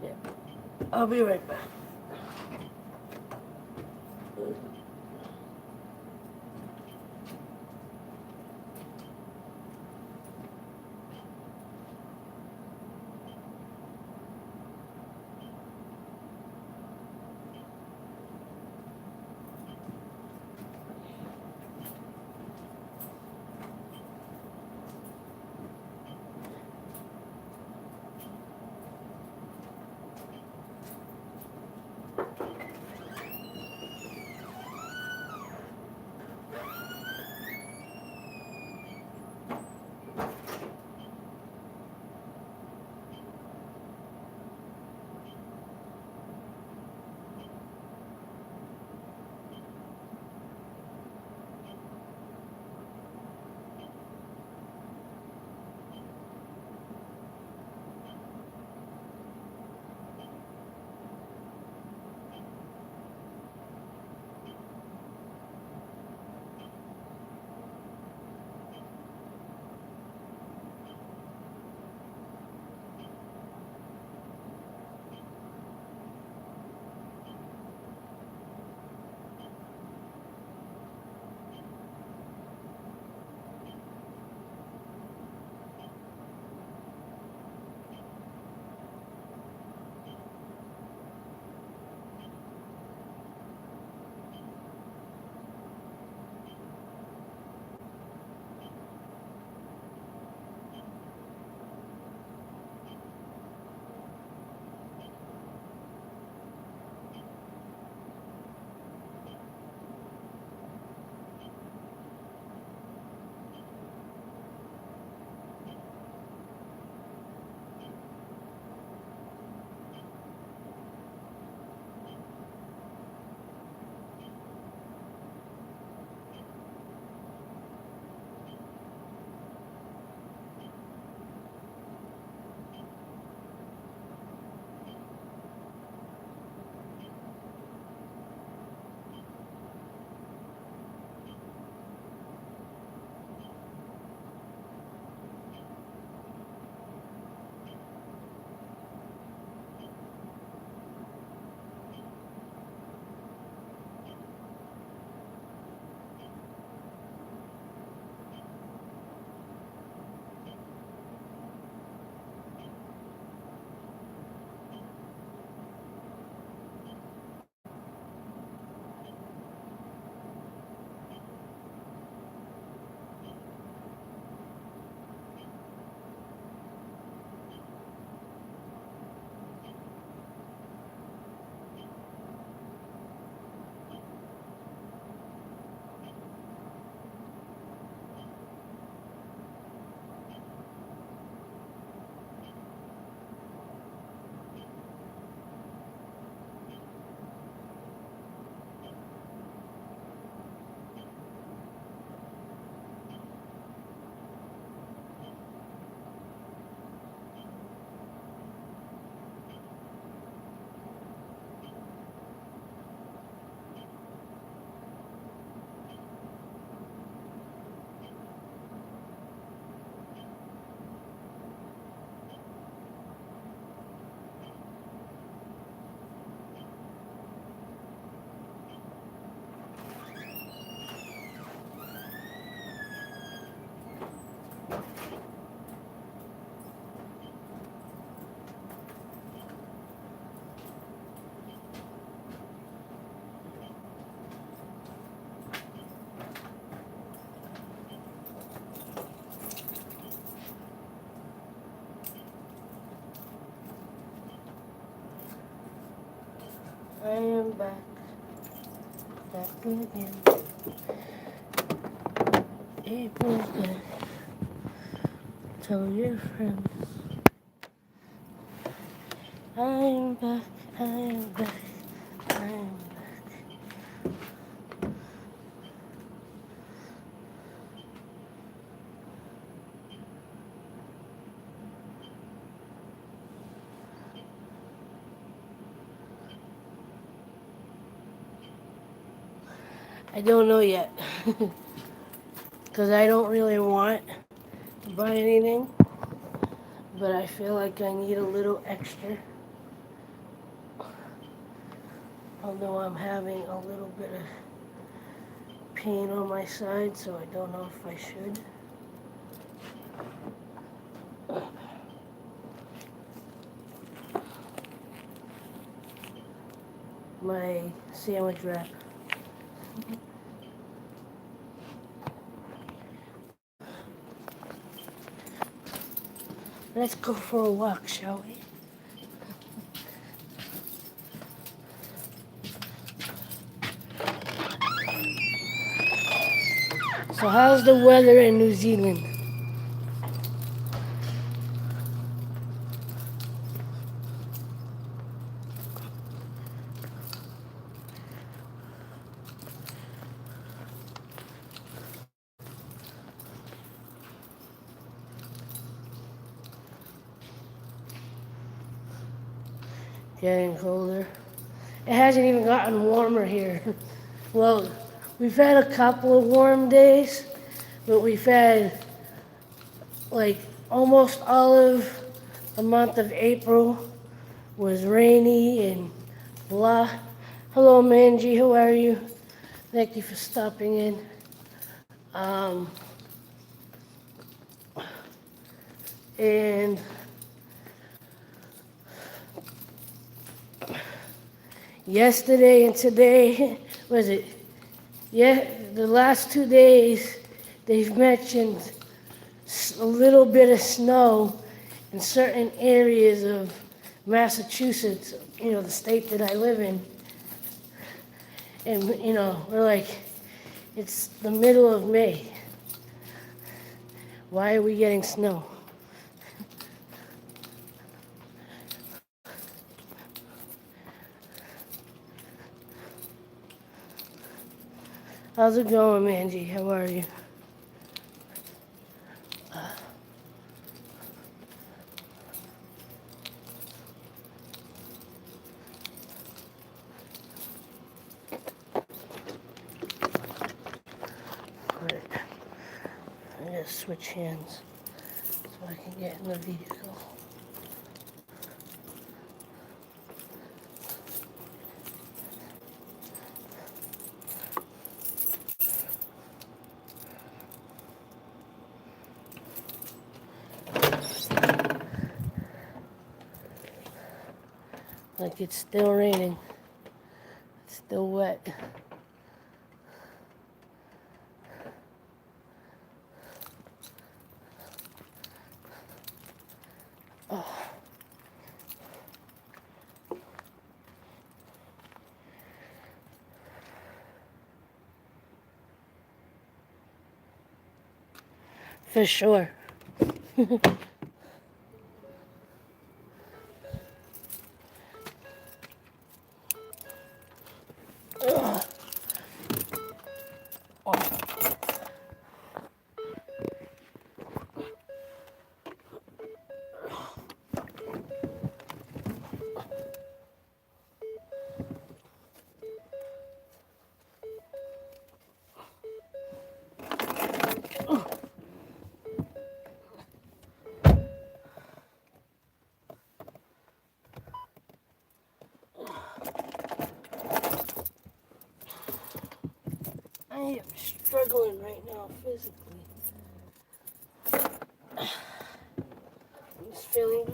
Yeah. I'll be right back. I am back again. April's back. Tell your friends. I am back, I am back, I am back. I don't know yet. Because I don't really want to buy anything. But I feel like I need a little extra. Although I'm having a little bit of pain on my side, so I don't know if I should. My sandwich wrap. Let's go for a walk, shall we? So how's the weather in New Zealand? Getting colder. It hasn't even gotten warmer here. Well, we've had a couple of warm days, but we've had like almost all of the month of April was rainy and blah. Hello, Manji, how are you? Thank you for stopping in. And yesterday and today, was it? Yeah, the last 2 days, they've mentioned a little bit of snow in certain areas of Massachusetts, the state that I live in. And, we're like, it's the middle of May. Why are we getting snow? How's it going, Manji? How are you? Great. I gotta switch hands so I can get in the vehicle. Like it's still raining. It's still wet. Oh. For sure. I am struggling right now physically. I'm just feeling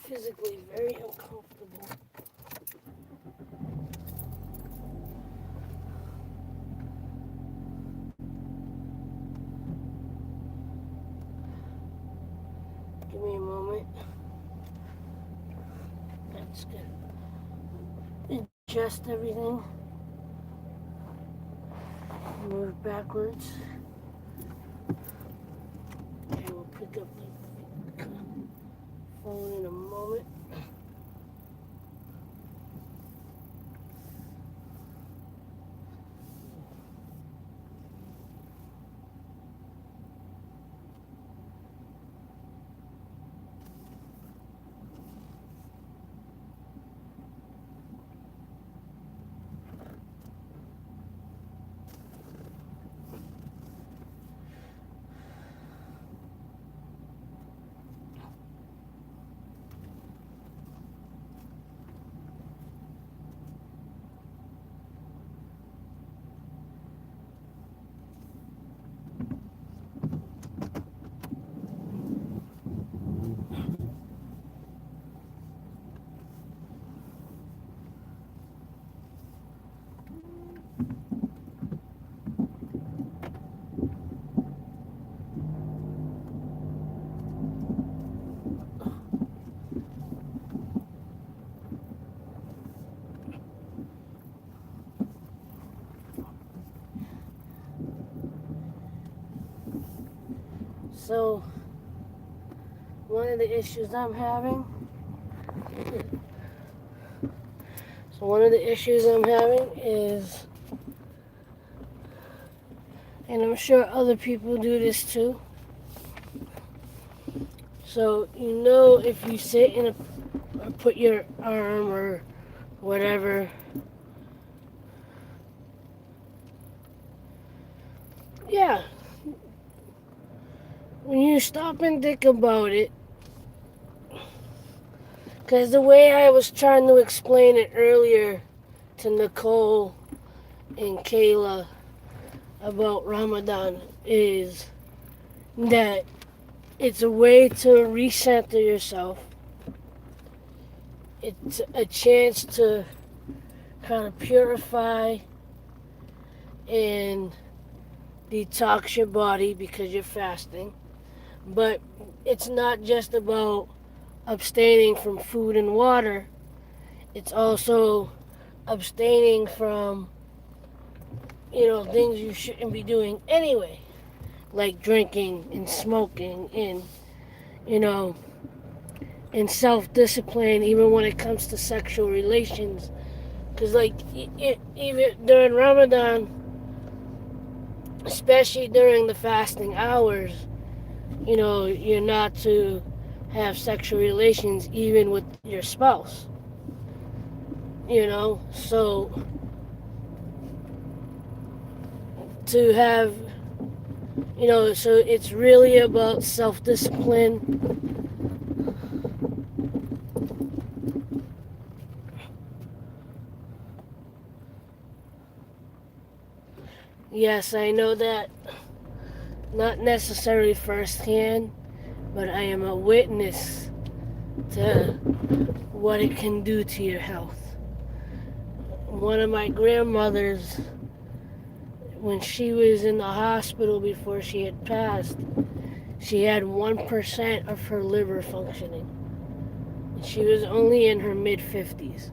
physically very uncomfortable. Give me a moment. That's good. adjust everything. Move backwards. And we'll pick up the phone in a moment. So, one of the issues I'm having is, and I'm sure other people do this too. So, if you sit in or put your arm or whatever, yeah, when you stop and think about it, because the way I was trying to explain it earlier to Nicole and Kayla about Ramadan is that it's a way to recenter yourself. It's a chance to kind of purify and detox your body because you're fasting. But it's not just about abstaining from food and water, it's also abstaining from, things you shouldn't be doing anyway, like drinking and smoking and, you know, and self-discipline, even when it comes to sexual relations. Because, like, even during Ramadan, especially during the fasting hours, you're not to have sexual relations even with your spouse. So to have, so it's really about self-discipline. Yes, I know that, not necessarily firsthand, but I am a witness to what it can do to your health. One of my grandmothers, when she was in the hospital before she had passed, she had 1% of her liver functioning. She was only in her mid-50s.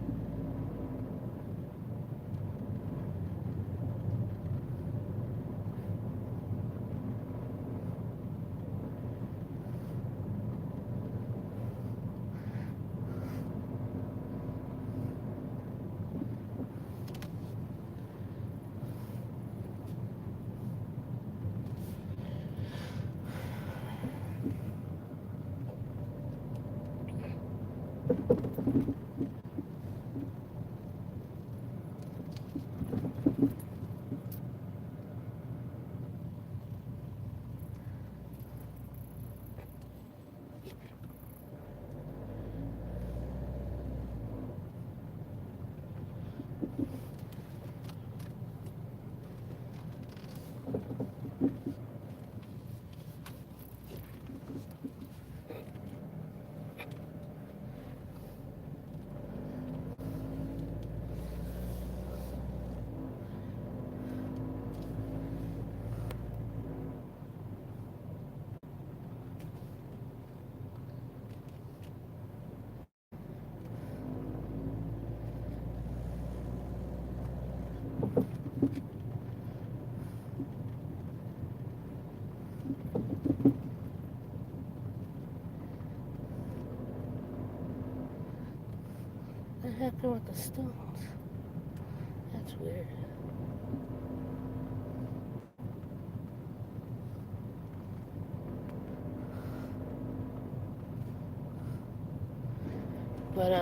What happened with the stones? That's weird. But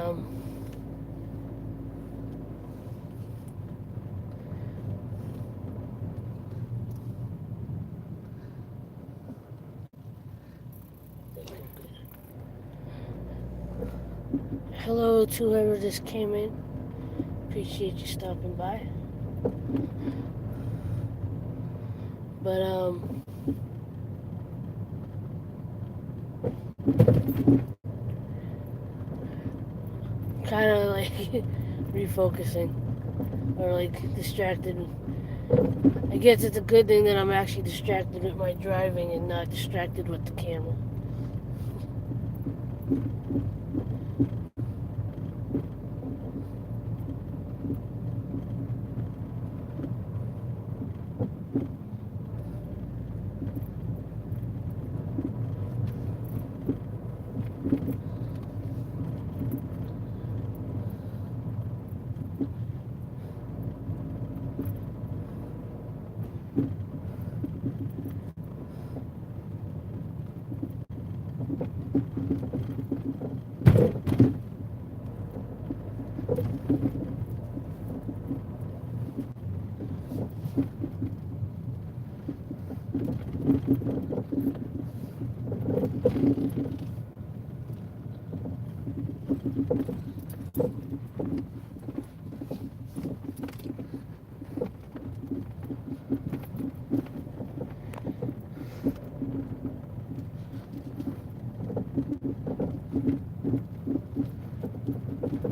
hello to whoever just came in. Appreciate you stopping by. But kind of like refocusing or like distracted. I guess it's a good thing that I'm actually distracted with my driving and not distracted with the camera.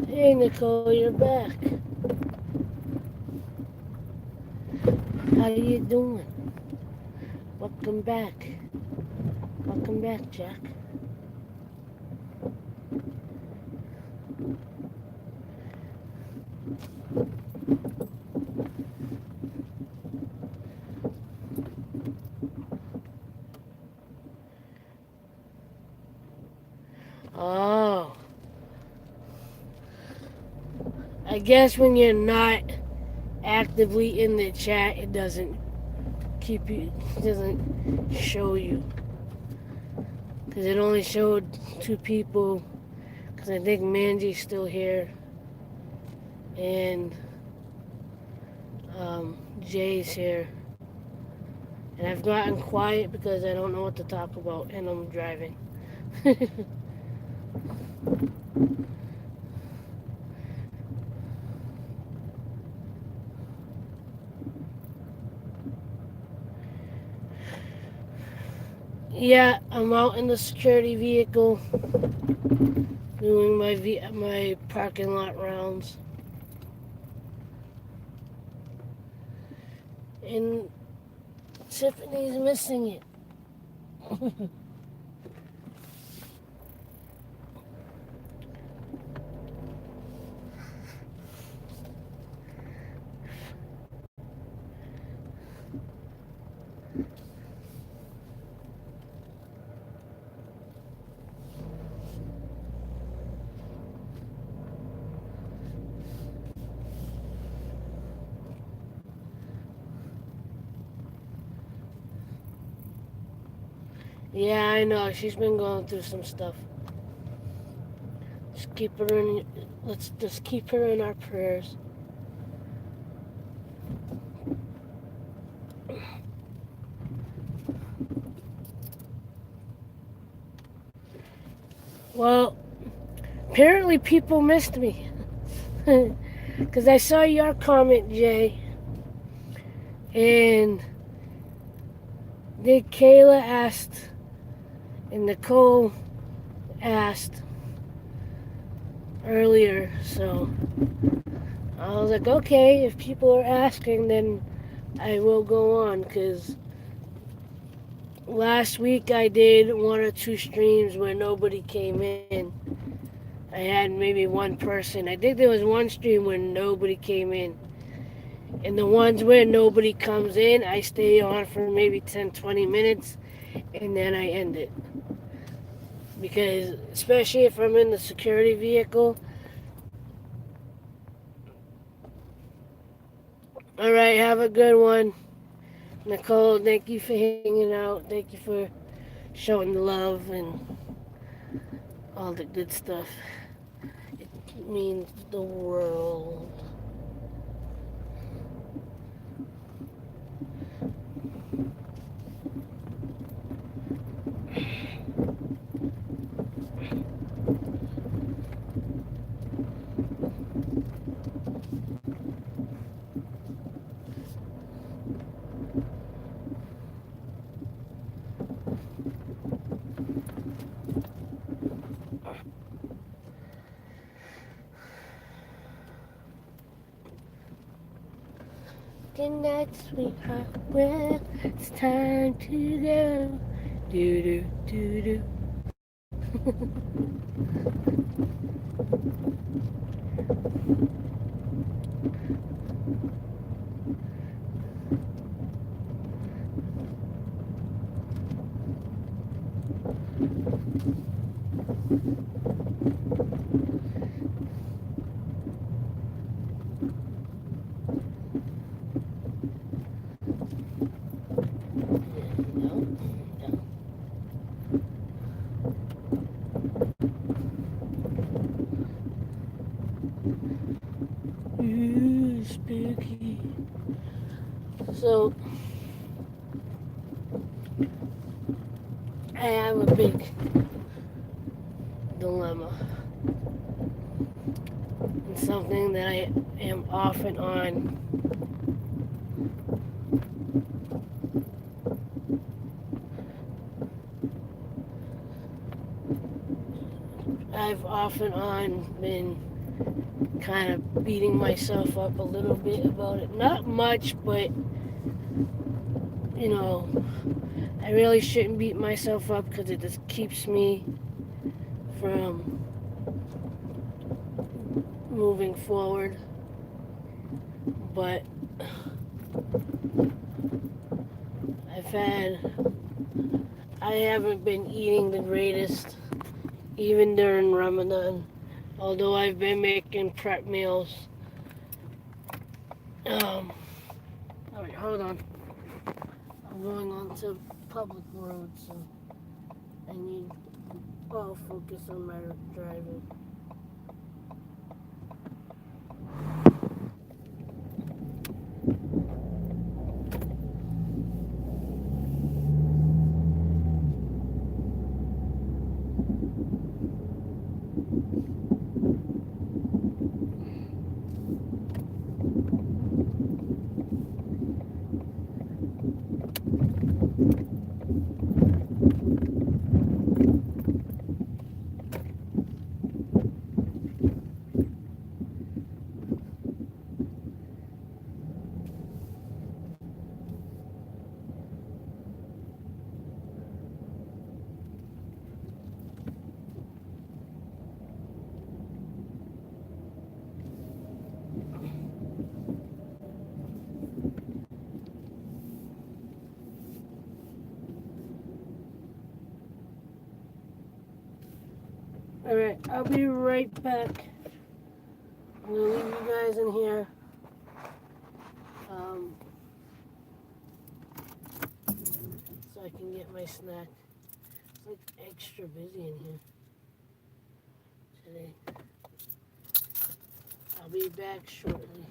Hey Nicole, you're back. How you doing? Welcome back. Welcome back, Jack. Oh, I guess when you're not actively in the chat, it doesn't keep you, it doesn't show you. Because it only showed two people. Because I think Mandy's still here. And Jay's here. And I've gotten quiet because I don't know what to talk about and I'm driving. Yeah, I'm out in the security vehicle doing my parking lot rounds. And Tiffany's missing it. Yeah, I know. She's been going through some stuff. Just keep her in. Let's just keep her in our prayers. Well, apparently people missed me. Because I saw your comment, Jay. And then Kayla asked, and Nicole asked earlier. So I was like, okay, if people are asking, then I will go on. Because last week I did one or two streams where nobody came in. I had maybe one person. I think there was one stream where nobody came in. And the ones where nobody comes in, I stay on for maybe 10, 20 minutes and then I end it. Because, especially if I'm in the security vehicle, All right, have a good one. Nicole, thank you for hanging out. Thank you for showing the love and all the good stuff. It means the world. Good night, sweetheart. Well, it's time to go. Do do do do. No, no. Ooh, spooky. So, I have a big dilemma. And something that I am off and on. I've off and on been kind of beating myself up a little bit about it. Not much, but, you know, I really shouldn't beat myself up because it just keeps me from moving forward. But I haven't been eating the greatest, even during Ramadan. Although I've been making prep meals. Alright, hold on. I'm going onto public road, so I need all focus on my driving. Alright, I'll be right back. I'm gonna leave you guys in here. So I can get my snack. It's like extra busy in here today. I'll be back shortly.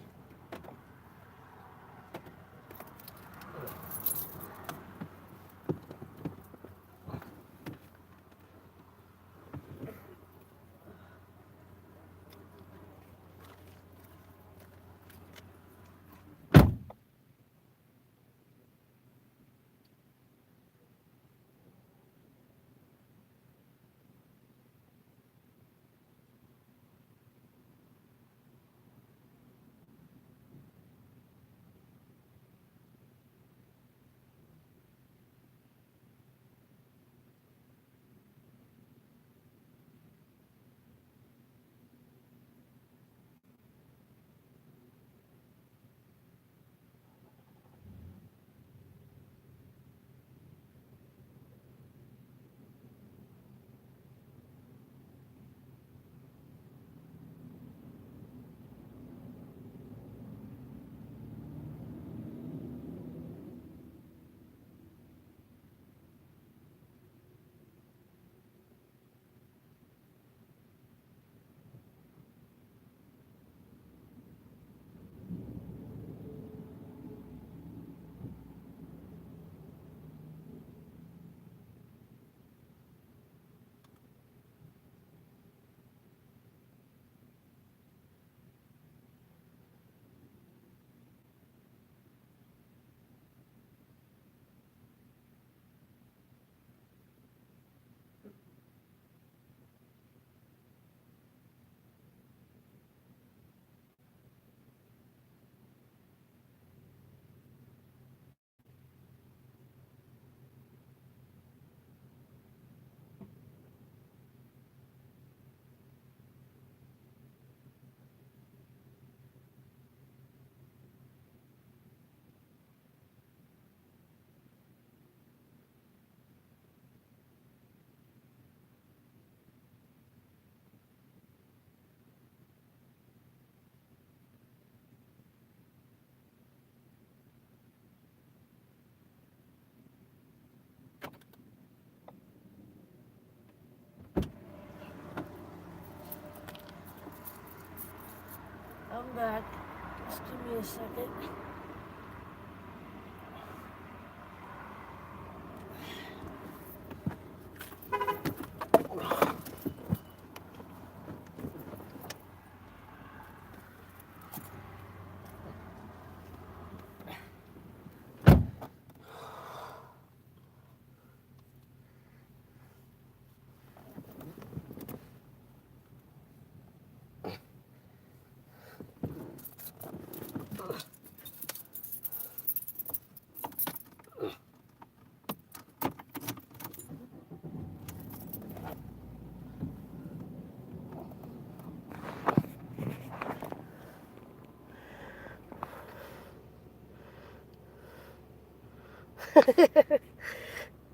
a second.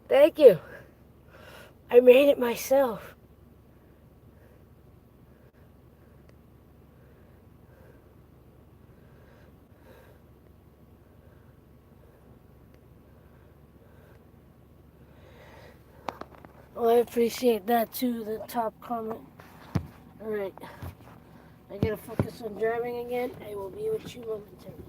Thank you. I made it myself. Well, I appreciate that too, the top comment. Alright. I gotta focus on driving again. I will be with you momentarily.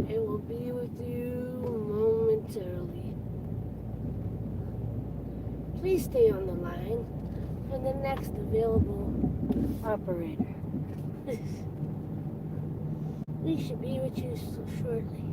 I will be with you momentarily. Please stay on the line for the next available operator. We should be with you so shortly.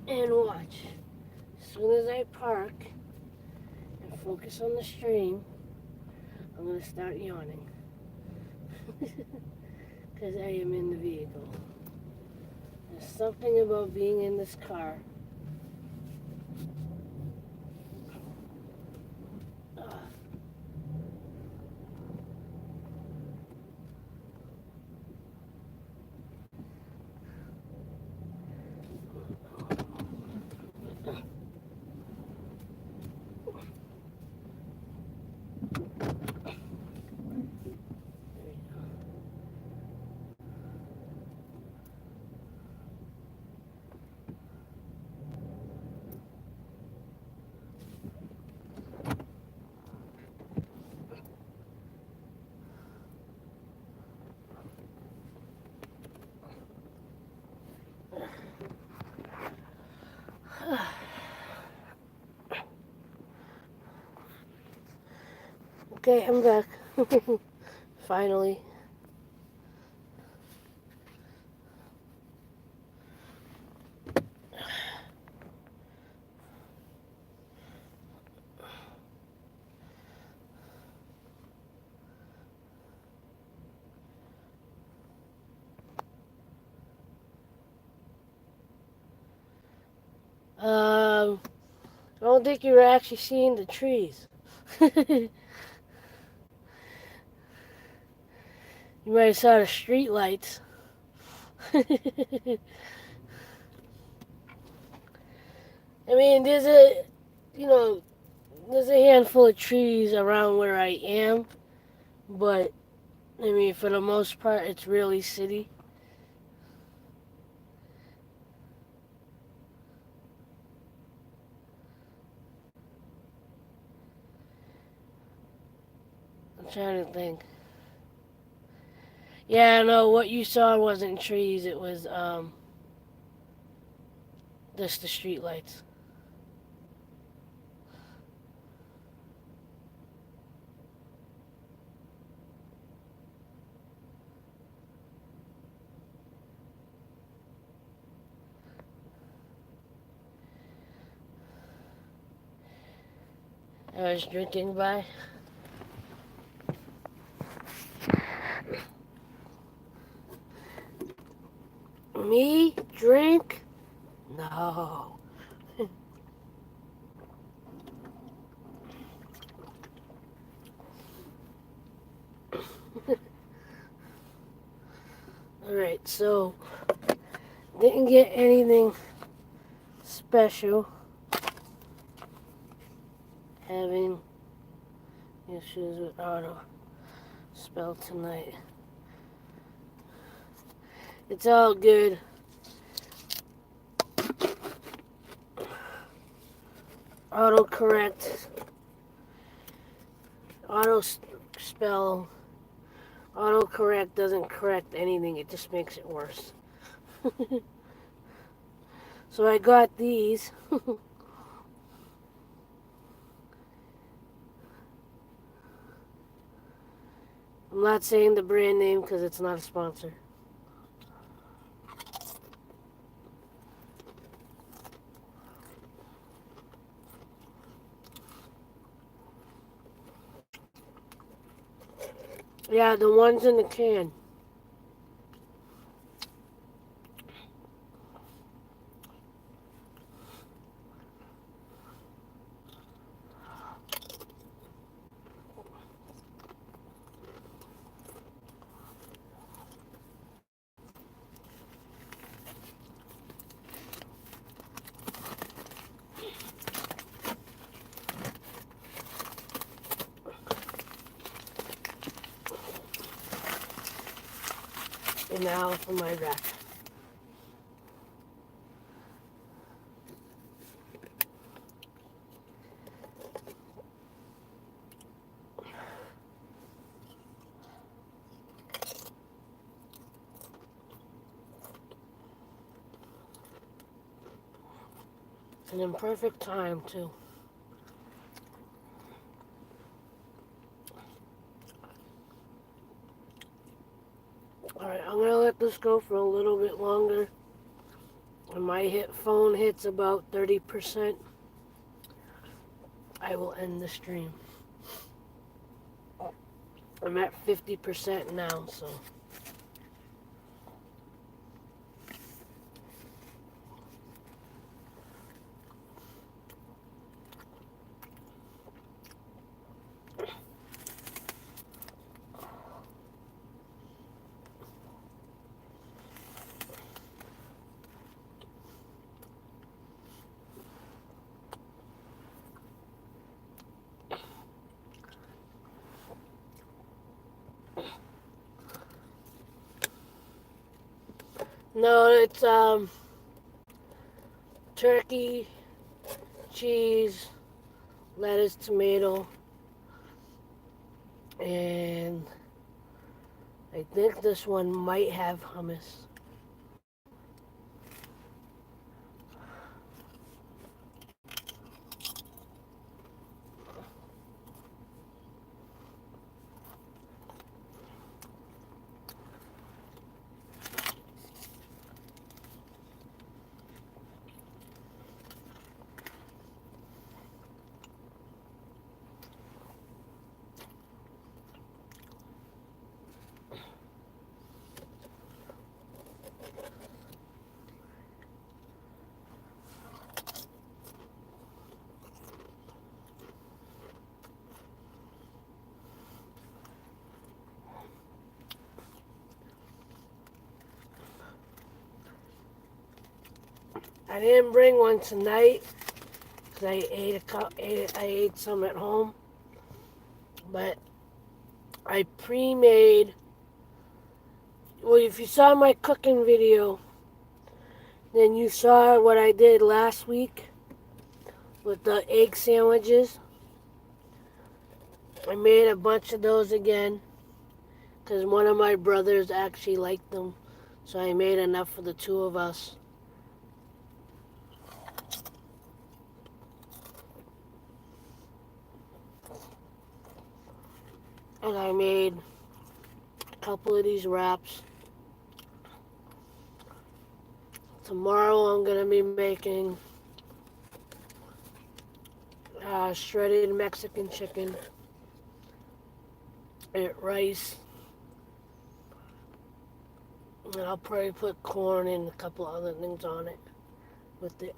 And watch. As soon as I park and focus on the stream, I'm going to start yawning. Because I am in the vehicle. There's something about being in this car. Ugh. Okay, I'm back. Finally. I don't think you were actually seeing the trees. You might have saw the street lights. I mean, you know, there's a handful of trees around where I am, but I mean, for the most part, it's really city. I'm trying to think. Yeah, no, what you saw wasn't trees. It was just the street lights. I was drinking by. Me drink? No. All right, so didn't get anything special. Having issues with auto spell tonight. It's all good. Autocorrect, auto spell, autocorrect doesn't correct anything, it just makes it worse. So I got these. I'm not saying the brand name because it's not a sponsor. Yeah, the ones in the can. And now for my rack. And in perfect time, too. Alright, I'm going to let this go for a little bit longer. When my phone hits about 30%, I will end the stream. I'm at 50% now, so. No, it's turkey, cheese, lettuce, tomato, and I think this one might have hummus. I didn't bring one tonight because I ate some at home, but I pre-made. Well, if you saw my cooking video, then you saw what I did last week with the egg sandwiches. I made a bunch of those again because one of my brothers actually liked them, so I made enough for the two of us. And I made a couple of these wraps. Tomorrow I'm going to be making shredded Mexican chicken and rice. And I'll probably put corn and a couple other things on it with it.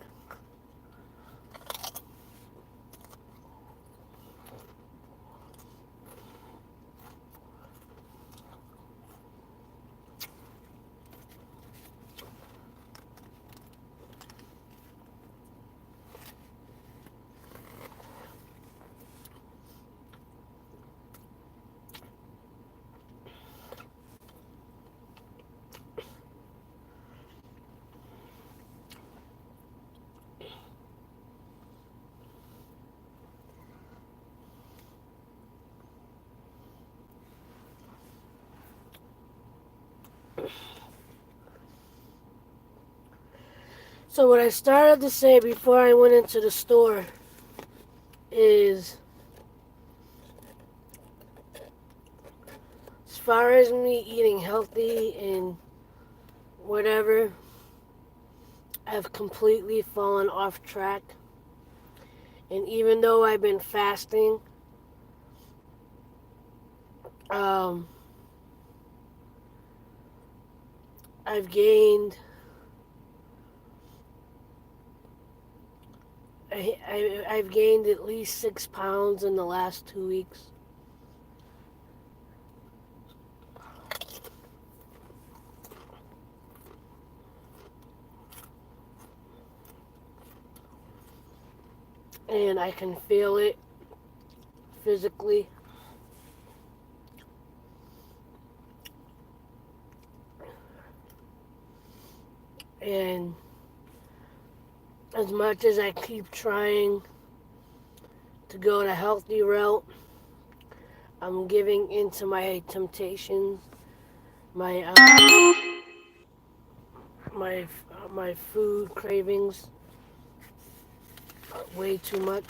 So what I started to say before I went into the store is, as far as me eating healthy and whatever, I've completely fallen off track. And even though I've been fasting, I've gained I've gained at least 6 pounds in the last 2 weeks. And I can feel it physically. And as much as I keep trying to go the healthy route, I'm giving into my temptations, my my food cravings way too much.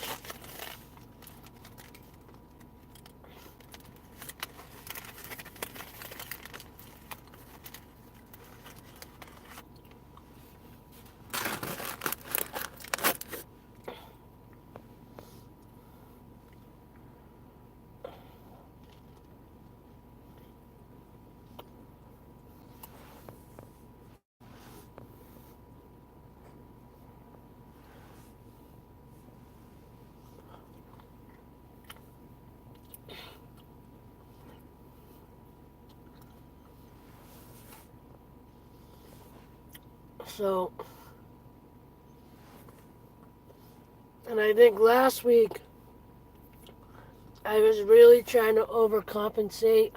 So, and I think last week I was really trying to overcompensate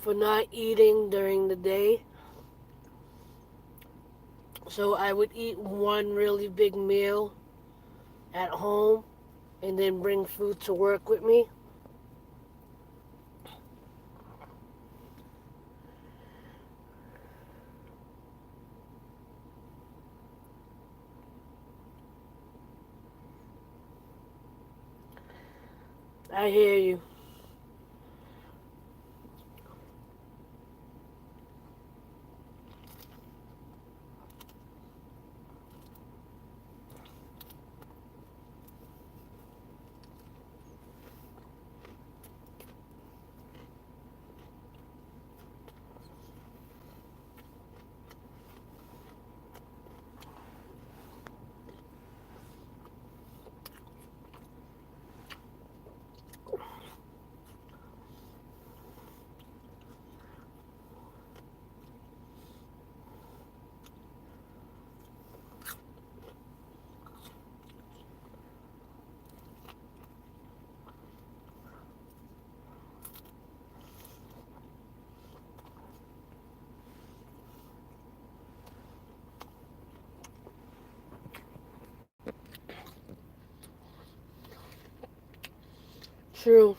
for not eating during the day. So I would eat one really big meal at home and then bring food to work with me. I hear you. True.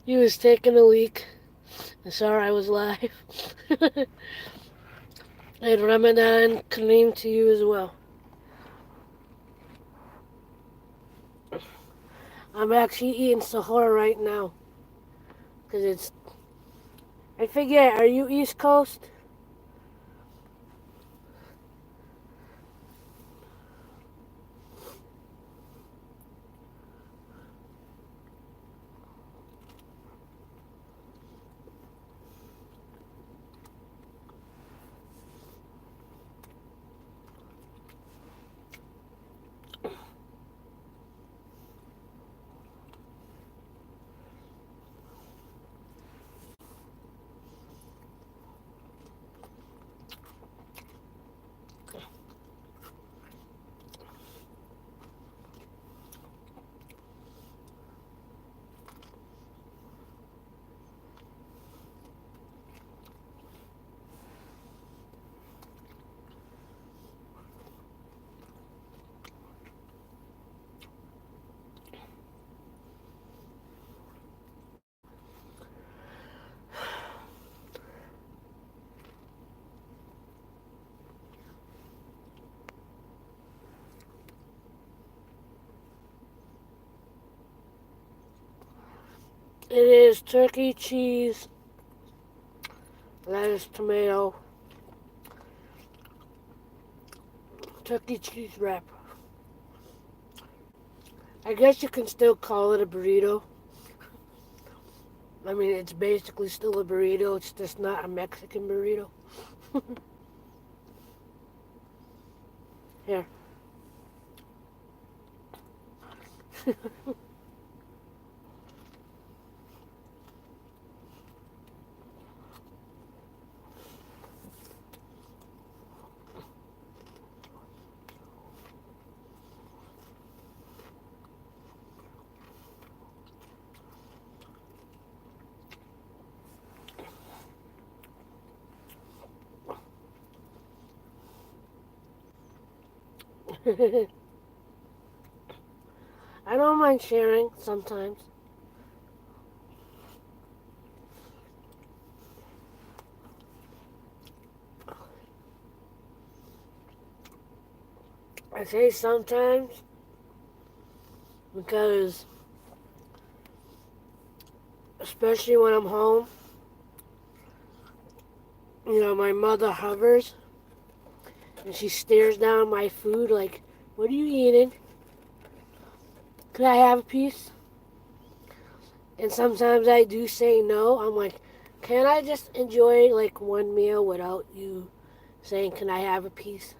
You was taking a leak. I saw I was live. And Ramadan Kareem to you as well. I'm actually eating sahur right now. Because it's... I forget, are you East Coast? It is turkey, cheese, lettuce, tomato, turkey cheese wrap. I guess you can still call it a burrito. I mean, it's basically still a burrito. It's just not a Mexican burrito. Here. I don't mind sharing sometimes. I say sometimes because, especially when I'm home, my mother hovers and she stares down my food like, "What are you eating? Could I have a piece?" And sometimes I do say no. I'm like, "Can I just enjoy like one meal without you saying, "Can I have a piece?"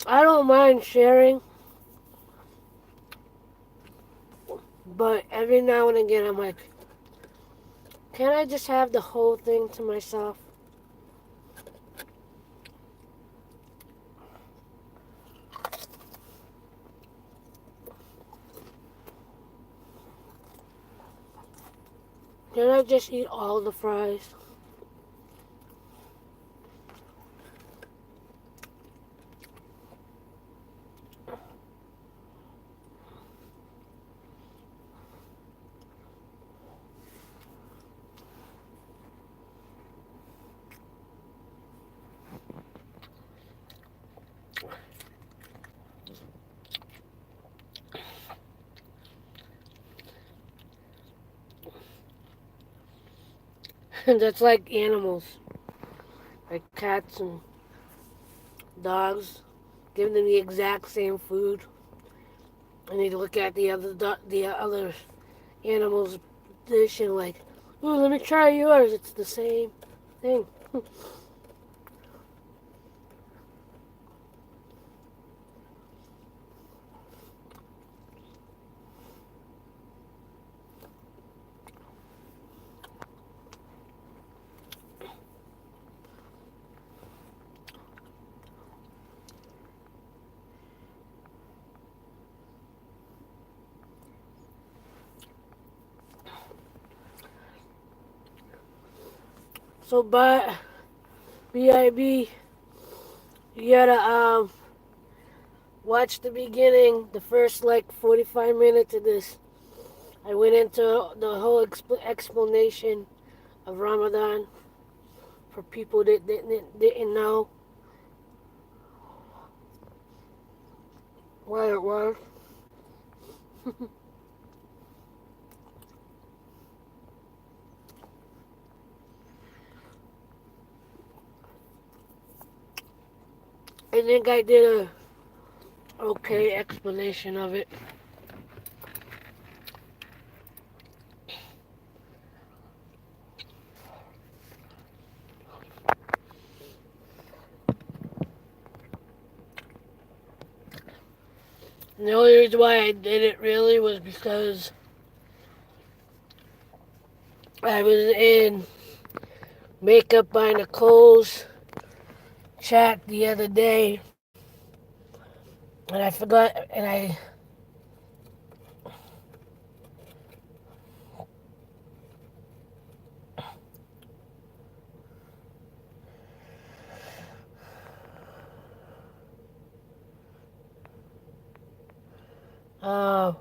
I don't mind sharing, but every now and again I'm like, can I just have the whole thing to myself? Can I just eat all the fries? That's like animals, like cats and dogs. Give them the exact same food. I need to look at the other animal's dish and like, ooh, let me try yours. It's the same thing. So, but BIB, you gotta watch the beginning, the first like 45 minutes of this. I went into the whole explanation of Ramadan for people that didn't know what it was. I think I did a okay explanation of it. And the only reason why I did it really was because I was in Makeup by Nicole's chat the other day, and I forgot, and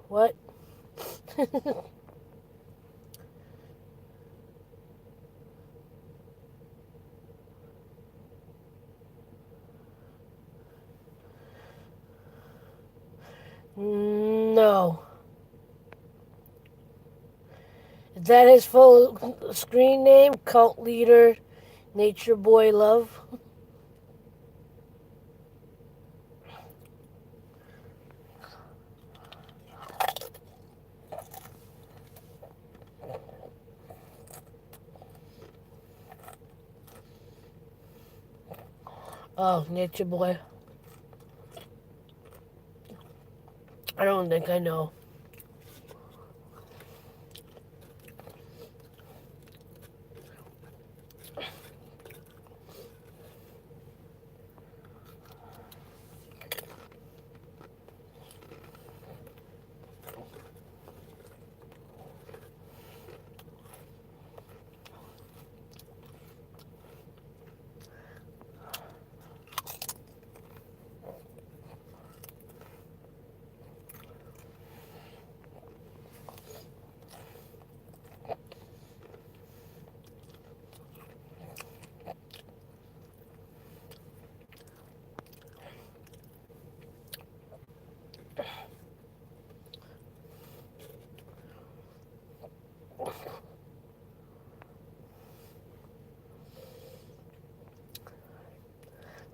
what? No. Is that his full screen name? Cult leader, Nature Boy Love? Oh, Nature Boy. I don't think I know.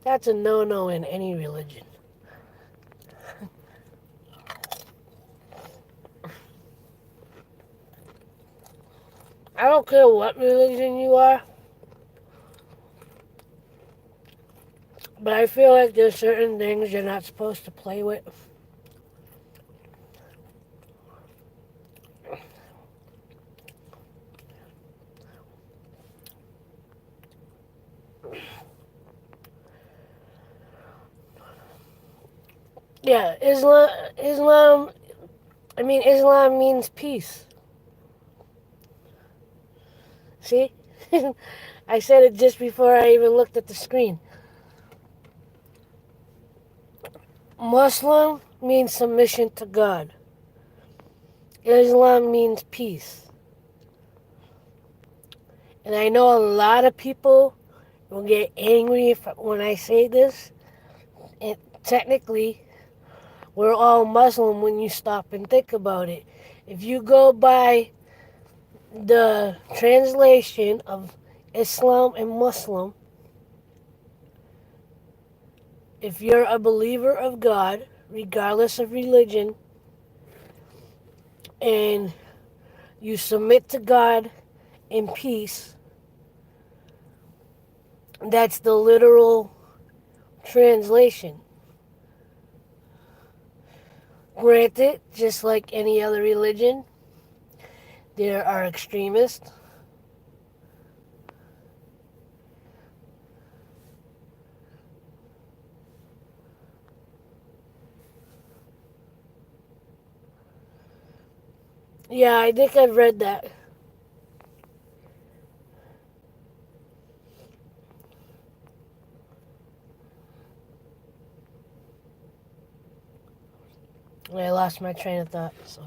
That's a no-no in any religion. I don't care what religion you are, but I feel like there's certain things you're not supposed to play with. Yeah, Islam means peace. See? I said it just before I even looked at the screen. Muslim means submission to God. Islam means peace. And I know a lot of people will get angry when I say this. And technically, we're all Muslim when you stop and think about it. If you go by the translation of Islam and Muslim, if you're a believer of God, regardless of religion, and you submit to God in peace, that's the literal translation. Granted, just like any other religion, there are extremists. Yeah, I think I've read that. I lost my train of thought, so.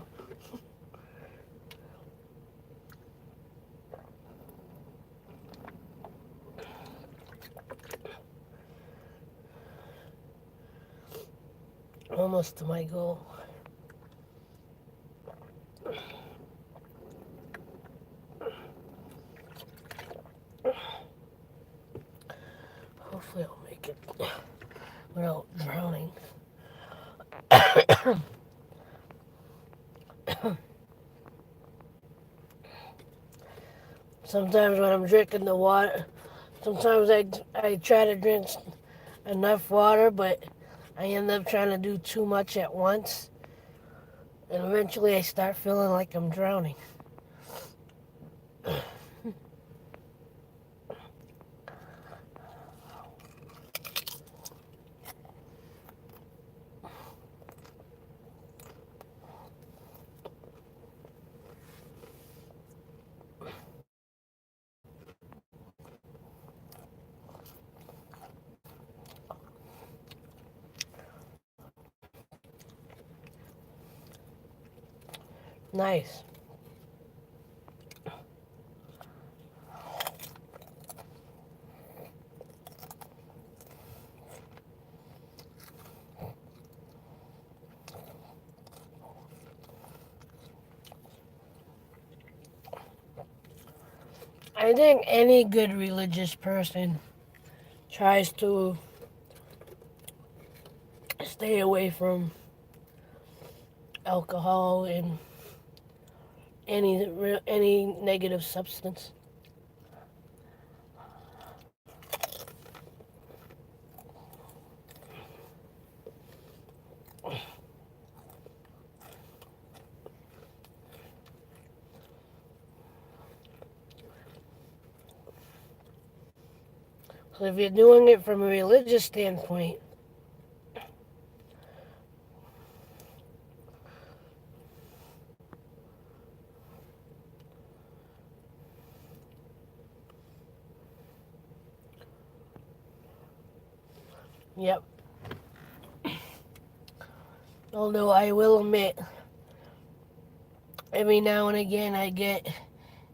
Almost to my goal. Hopefully I'll make it without drowning. Sometimes when I'm drinking the water, sometimes I try to drink enough water, but I end up trying to do too much at once. And eventually I start feeling like I'm drowning. Nice. I think any good religious person tries to stay away from alcohol and any negative substance. So if you're doing it from a religious standpoint, yep. Although I will admit, every now and again I get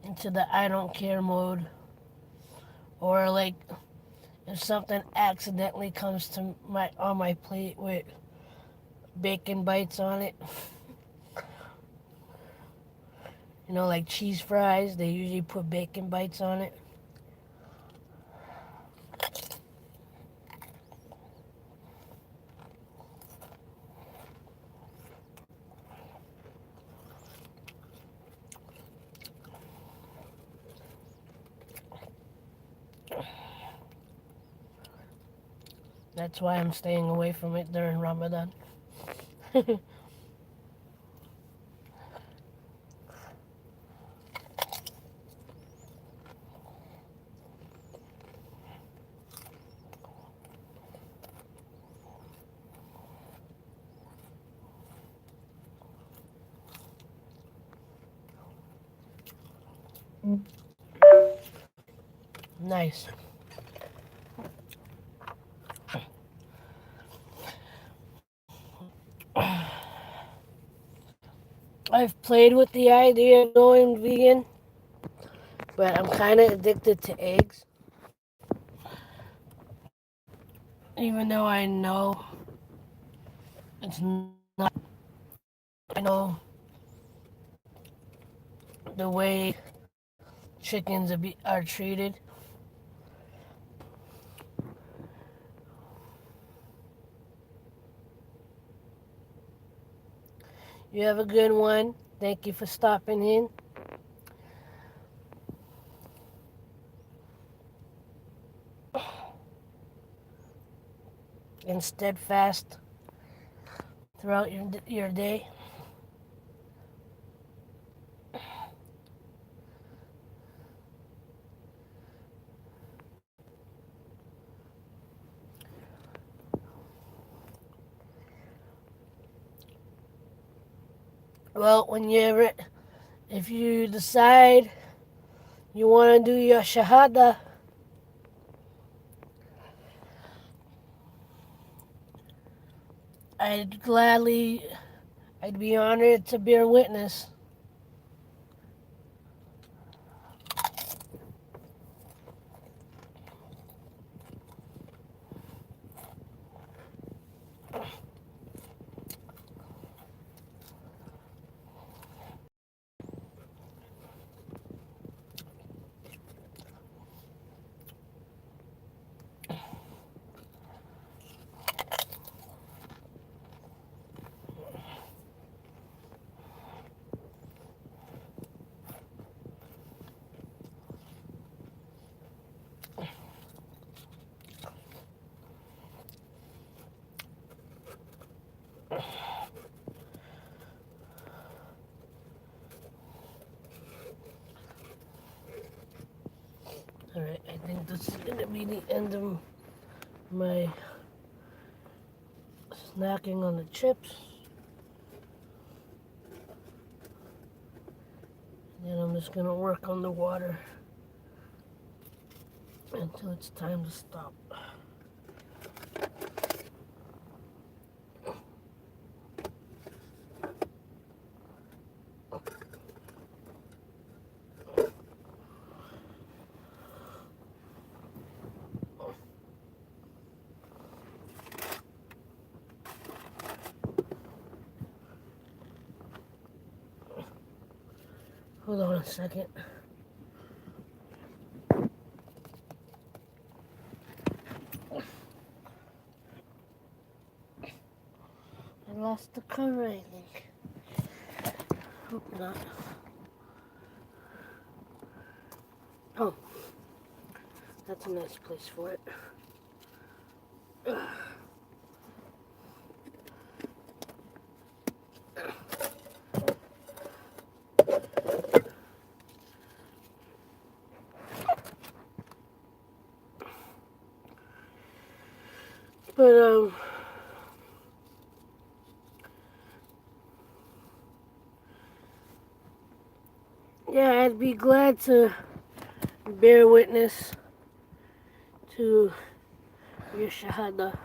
into the I don't care mode. Or like if something accidentally comes to my plate with bacon bites on it. You know, like cheese fries, they usually put bacon bites on it. That's why I'm staying away from it during Ramadan. Nice. I've played with the idea of going vegan, but I'm kind of addicted to eggs. Even though I know it's not, I know the way chickens are treated. You have a good one. Thank you for stopping in. And steadfast throughout your day. Well, if you decide you want to do your shahada, I'd gladly, I'd be honored to bear witness. Alright, I think this is going to be the end of my snacking on the chips. And then I'm just going to work on the water until it's time to stop. Hold on a second. I lost the cover, I think. Hope not. Oh, that's a nice place for it. But, yeah, I'd be glad to bear witness to your shahada.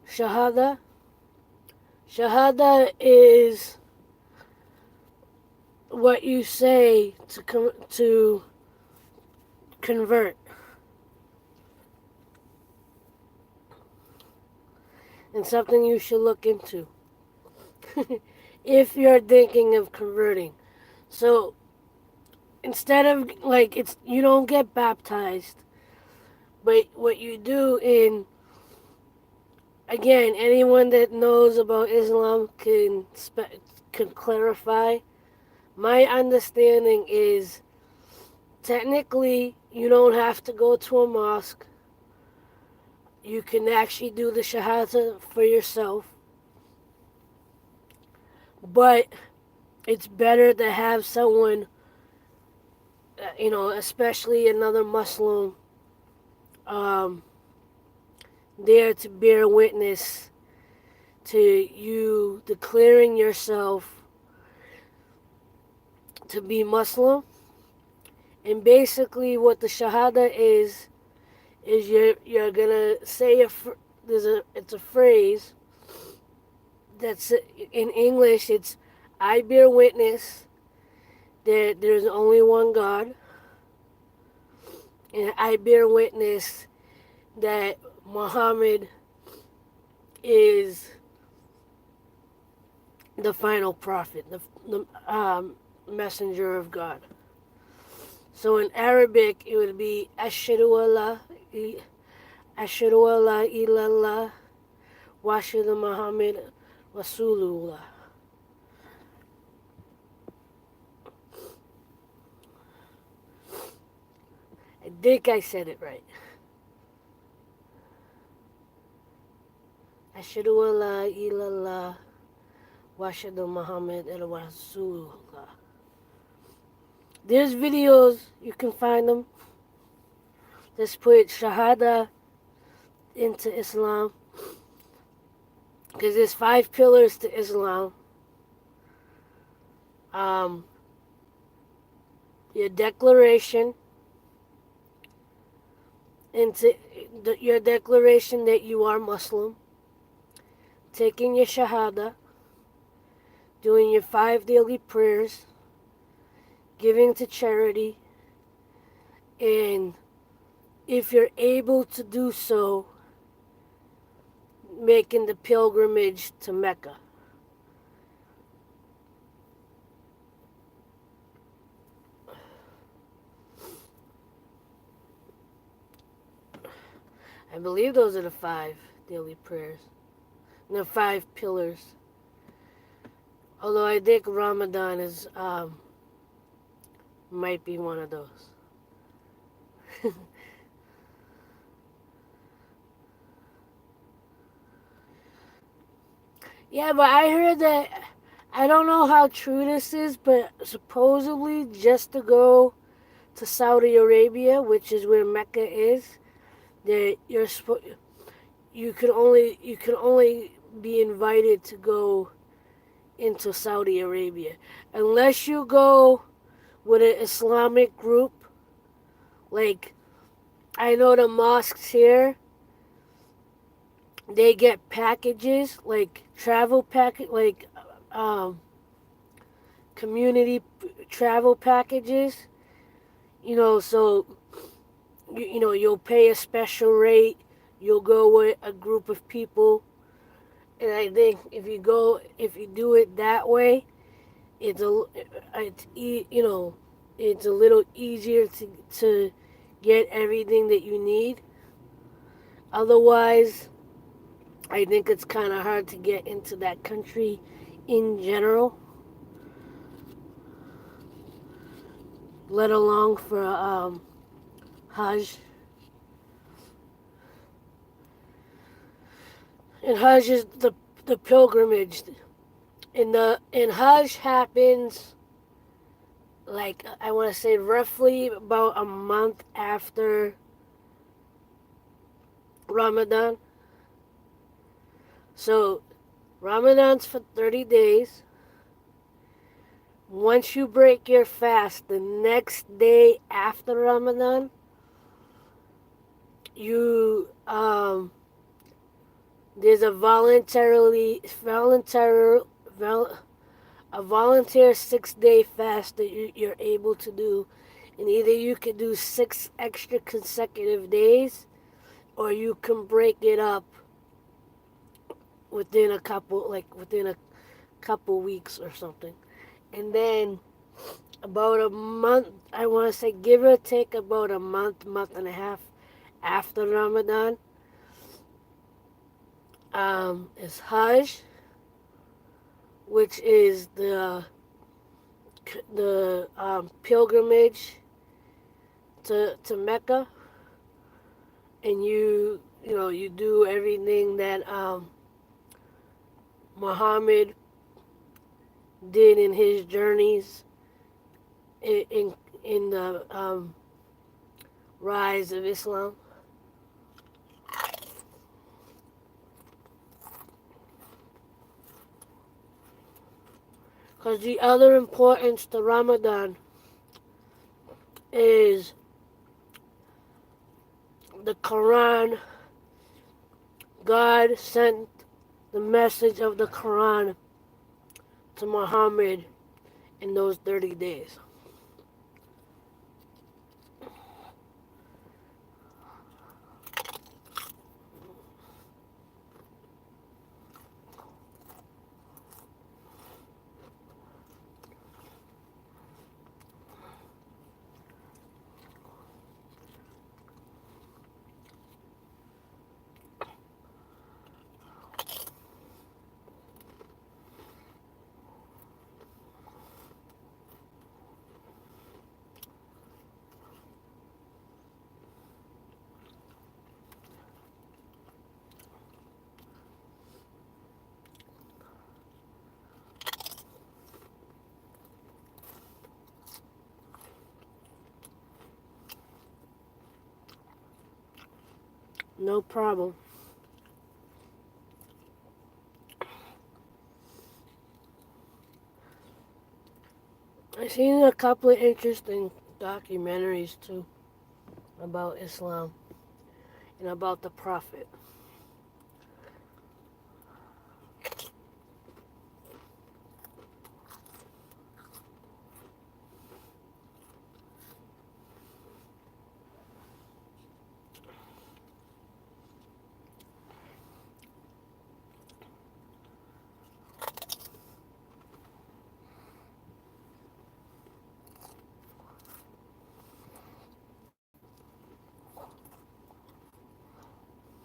Shahada? Shahada is what you say to convert. And something you should look into if you're thinking of converting. So instead of like it's you don't get baptized, but what you do in Again, anyone that knows about Islam can clarify. My understanding is technically you don't have to go to a mosque. You can actually do the shahada for yourself, but it's better to have someone, especially another Muslim, um, there to bear witness to you declaring yourself to be Muslim. And basically, what the shahada is you're gonna say it's a phrase that's in English. It's I bear witness that there's only one God, and I bear witness that Muhammad is the final prophet, the messenger of God. So in Arabic, it would be Ashhadu alla illallah wa ashhadu Muhammad Rasulullah. I think I said it right. Ashhadu alla illallah wa ashhadu Muhammad Rasulullah. There's videos, you can find them. Just put Shahada into Islam. Because there's 5 pillars to Islam. Your declaration, your declaration that you are Muslim, taking your Shahada, doing your 5 daily prayers, giving to charity, and if you're able to do so, making the pilgrimage to Mecca. I believe those are the 5 daily prayers. And the 5 pillars. Although I think Ramadan is might be one of those. Yeah, but I heard that, I don't know how true this is, but supposedly just to go to Saudi Arabia, which is where Mecca is, that you can only be invited to go into Saudi Arabia unless you go with an Islamic group. Like, I know the mosques here, they get packages, like travel package, like community travel packages. So you'll pay a special rate. You'll go with a group of people, and I think if you do it that way, it's a little easier to get everything that you need. Otherwise, I think it's kind of hard to get into that country in general, let alone for Hajj. And Hajj is the pilgrimage, and Hajj happens, like, I want to say roughly about a month after Ramadan. So Ramadan's for 30 days. Once you break your fast, the next day after Ramadan, you there's a volunteer 6-day fast that you're able to do, and either you could do 6 extra consecutive days, or you can break it up within a couple weeks or something. And then about a month, I want to say give or take about a month and a half after Ramadan, is Hajj, which is the pilgrimage to Mecca, and you do everything that Muhammad did in his journeys in the rise of Islam. Because the other importance to Ramadan is the Quran. God sent the message of the Quran to Muhammad in those 30 days. No problem. I've seen a couple of interesting documentaries too about Islam and about the Prophet.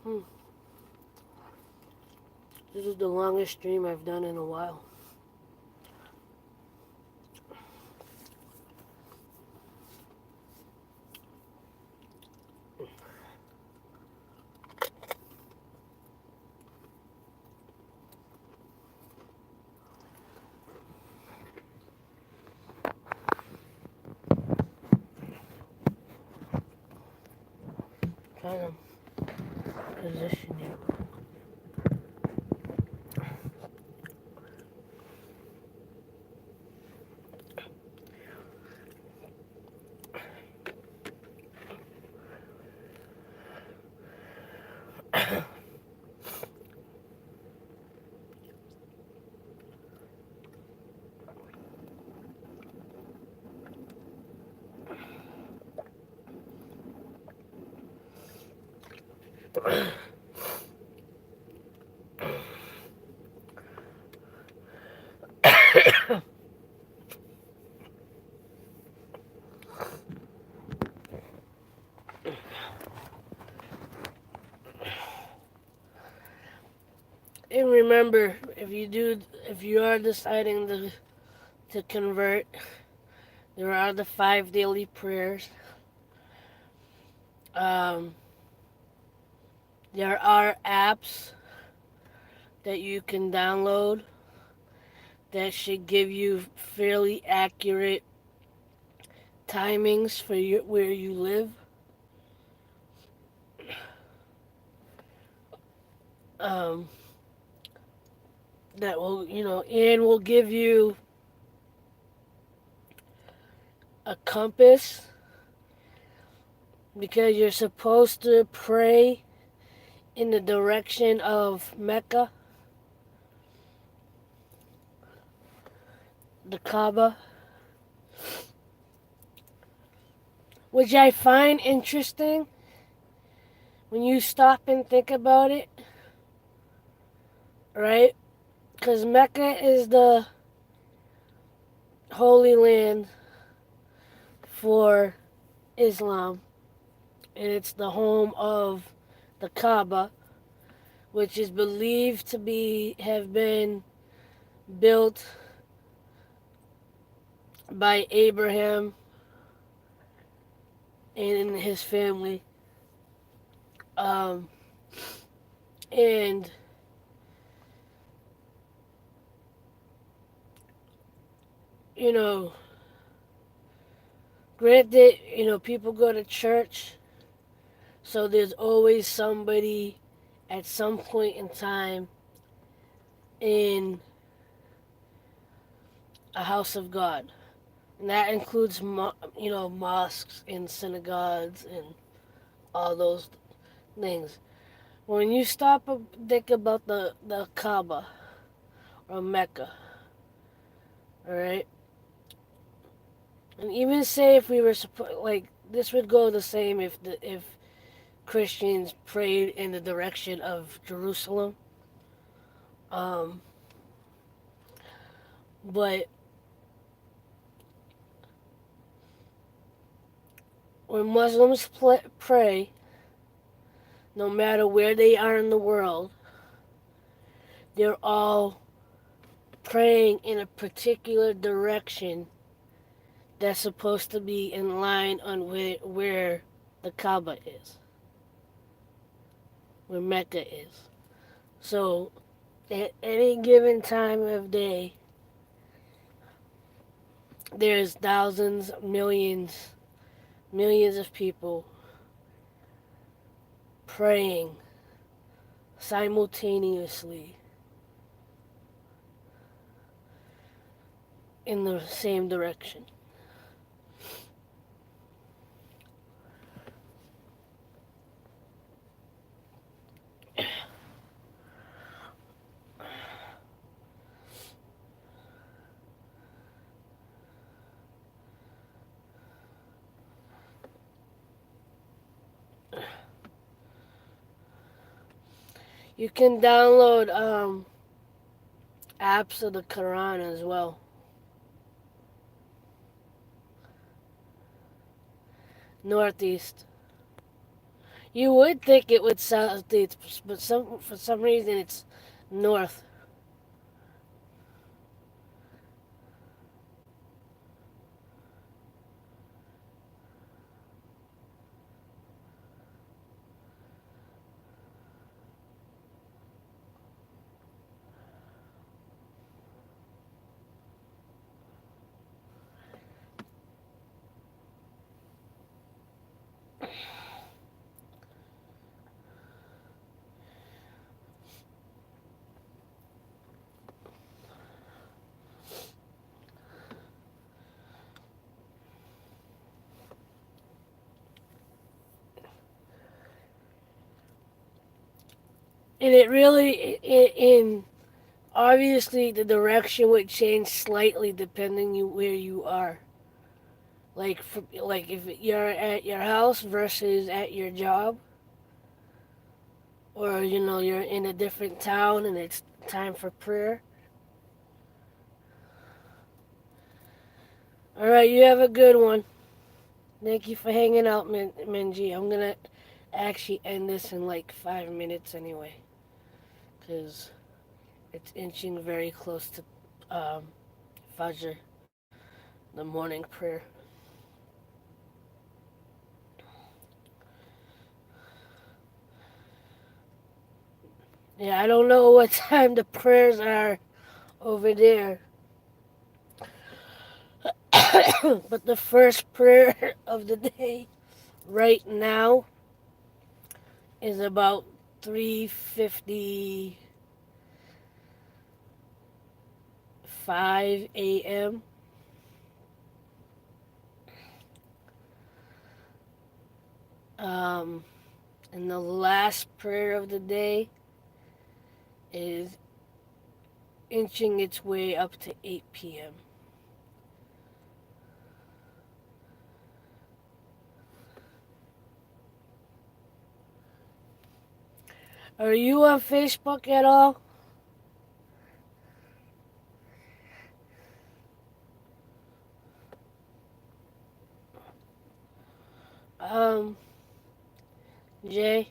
Hmm. This is the longest stream I've done in a while. Trying to position you. And remember, if you are deciding to convert, there are the 5 daily prayers. Um, there are apps that you can download that should give you fairly accurate timings for where you live. Um, that will, and will give you a compass because you're supposed to pray in the direction of Mecca, the Kaaba, which I find interesting when you stop and think about it, right? Because Mecca is the holy land for Islam, and it's the home of the Kaaba, which is believed to be have been built by Abraham and his family. Um, and you know, granted, people go to church, so there's always somebody at some point in time in a house of God. And that includes, mosques and synagogues and all those things. When you stop and think about the Kaaba or Mecca, all right, and even say if we were like this would go the same if Christians prayed in the direction of Jerusalem, um, but when Muslims pray, no matter where they are in the world, they're all praying in a particular direction that's supposed to be in line on where the Kaaba is, where Mecca is. So at any given time of day, there's thousands, millions of people praying simultaneously in the same direction. You can download apps of the Quran as well. Northeast. You would think it would southeast, but for some reason it's north. And it really, in obviously the direction would change slightly depending where you are. Like if you're at your house versus at your job, or you're in a different town and it's time for prayer. All right, you have a good one. Thank you for hanging out, Minji. I'm gonna actually end this in like 5 minutes anyway, because it's inching very close to Fajr, the morning prayer. Yeah, I don't know what time the prayers are over there, but the first prayer of the day right now is about 3:55 a.m. Um, and the last prayer of the day is inching its way up to 8 p.m. Are you on Facebook at all? Um, Jay?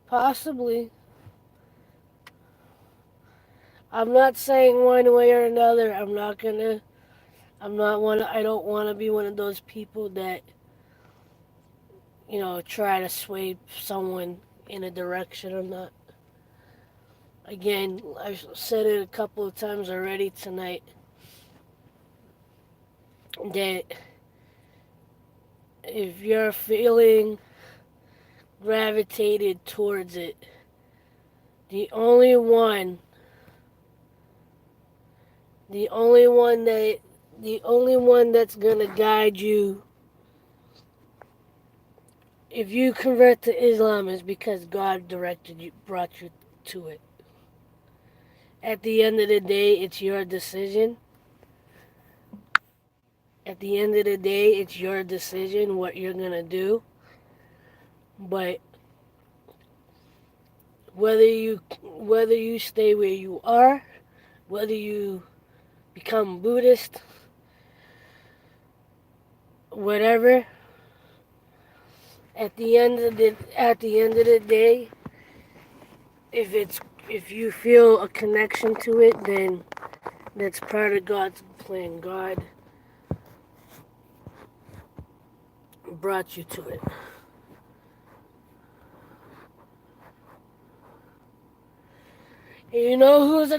Possibly. I'm not saying one way or another. I don't wanna be one of those people that, try to sway someone in a direction or not. Again, I've said it a couple of times already tonight that if you're feeling gravitated towards it, the only one, the only one that, the only one that's gonna guide you if you convert to Islam is because God directed you, brought you to it. At the end of the day, it's your decision. At the end of the day, it's your decision what you're gonna do. But whether you stay where you are, whether you become Buddhist, whatever, at the end of the day, if you feel a connection to it, then that's part of God's plan. God brought you to it. And you know who's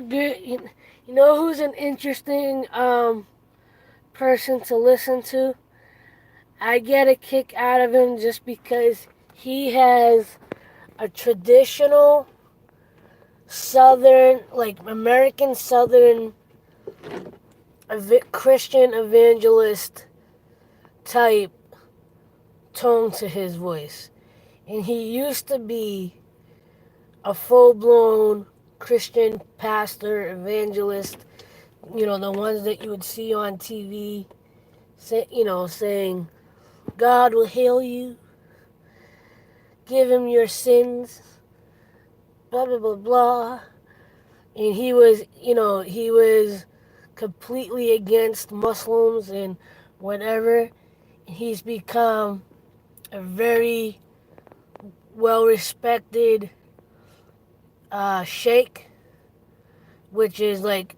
an interesting person to listen to? I get a kick out of him just because he has a traditional Southern, like American Southern Christian evangelist type tone to his voice. And he used to be a full blown Christian pastor, evangelist, the ones that you would see on TV, saying, God will heal you, give him your sins, blah, blah, blah, blah. And he was completely against Muslims and whatever. He's become a very well respected sheikh, which is like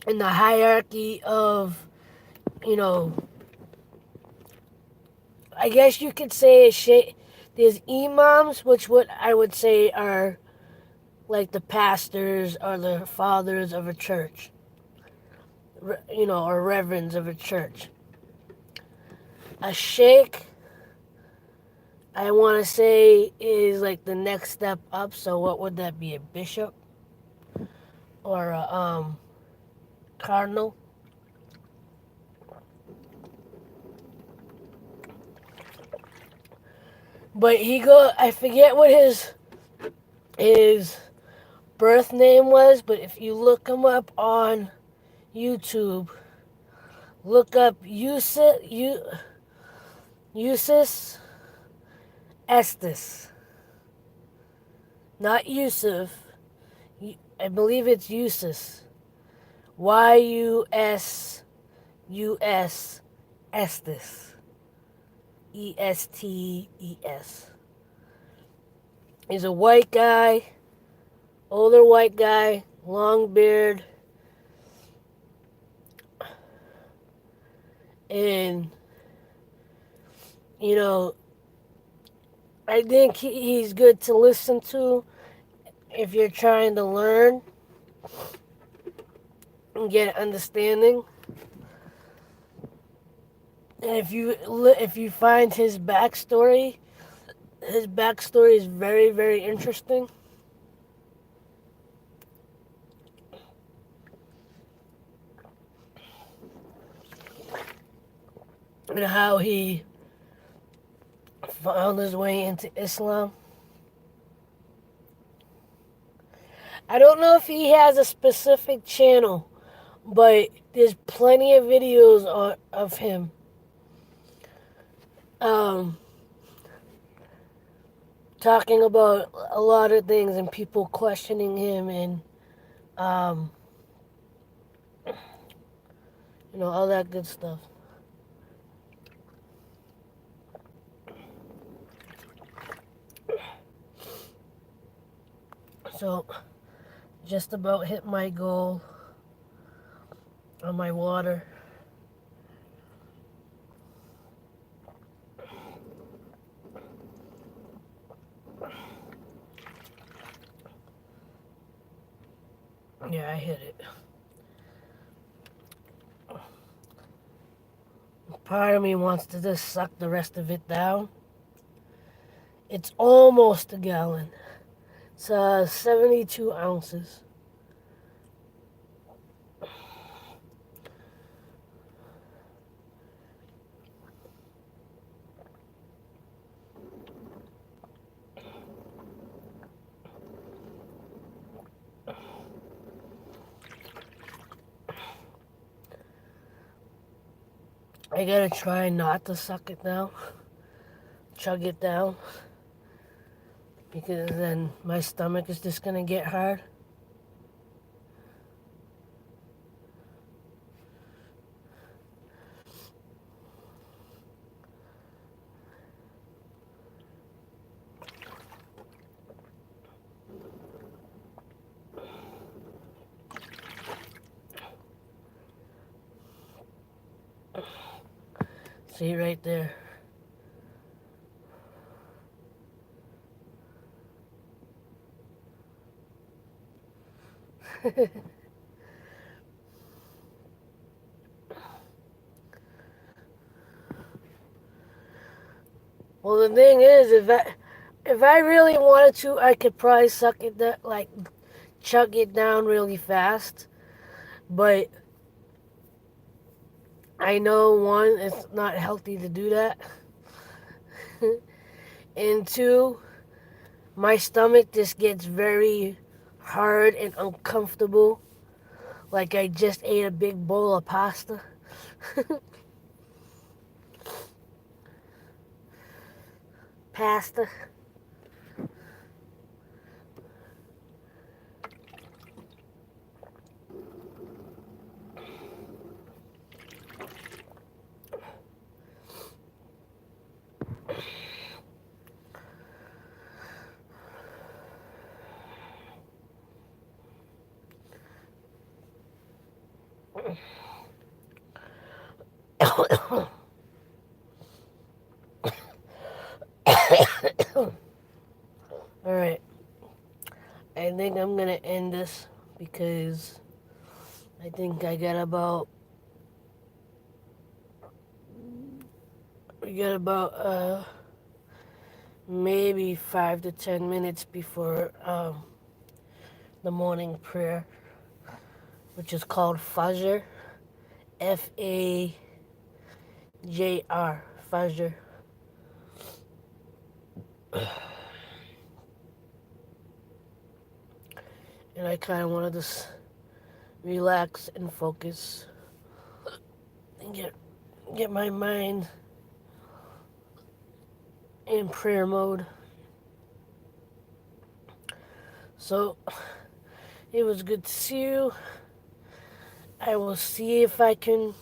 in the hierarchy of, you know, I guess you could say a sheikh. There's imams, which what I would say are like the pastors or the fathers of a church, or reverends of a church. A sheikh, I want to say, is like the next step up. So what would that be? A bishop or a cardinal? But I forget what his birth name was, but if you look him up on YouTube, look up Yusuf Estes. Not Yusuf. I believe it's Yusuf. Yusuf Estes. Estes. He's a white guy, older white guy, long beard, and I think he's good to listen to if you're trying to learn and get an understanding. And if you find his backstory is very, very interesting. And how he found his way into Islam. I don't know if he has a specific channel, but there's plenty of videos of him. Talking about a lot of things and people questioning him and all that good stuff. So, just about hit my goal on my water. Yeah, I hit it. Part of me wants to just suck the rest of it down. It's almost a gallon. It's 72 ounces. I gotta try not to suck it down, chug it down, because then my stomach is just gonna get hard. See right there. Well, the thing is, if I really wanted to, I could probably suck it down, like chug it down really fast. But I know one, it's not healthy to do that, and two, my stomach just gets very hard and uncomfortable, like I just ate a big bowl of pasta. Pasta. Alright, I think I'm gonna end this because I think I got about we got about maybe 5 to 10 minutes before the morning prayer, which is called Fajr, Fajr, Fajr. And I kind of want to just relax and focus and get my mind in prayer mode. So it was good to see you. I will see if I can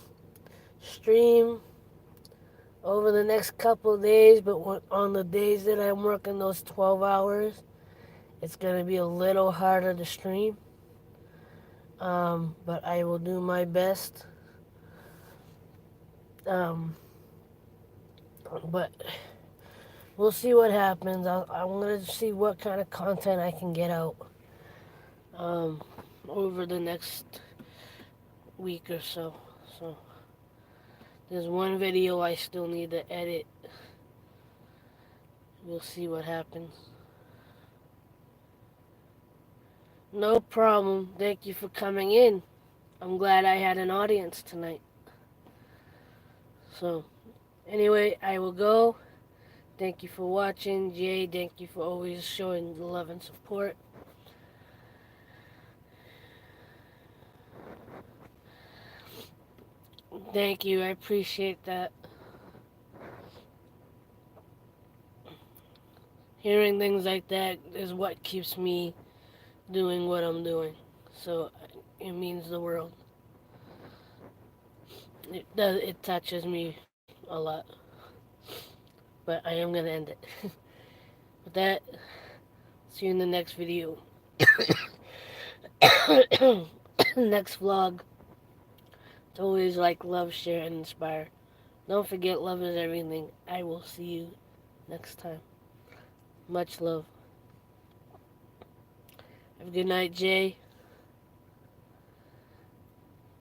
stream over the next couple of days, but on the days that I'm working those 12 hours, it's going to be a little harder to stream. But I will do my best. But we'll see what happens. I'm going to see what kind of content I can get out over the next week or so. So there's one video I still need to edit. We'll see what happens. No problem. Thank you for coming in. I'm glad I had an audience tonight. So, anyway, I will go. Thank you for watching. Jay, thank you for always showing the love and support. Thank you. I appreciate that. Hearing things like that is what keeps me doing what I'm doing. So, it means the world. It touches me a lot. But I am going to end it. With that, see you in the next video. Next vlog. It's always like love, share, and inspire. Don't forget, love is everything. I will see you next time. Much love. Have a good night, Jay.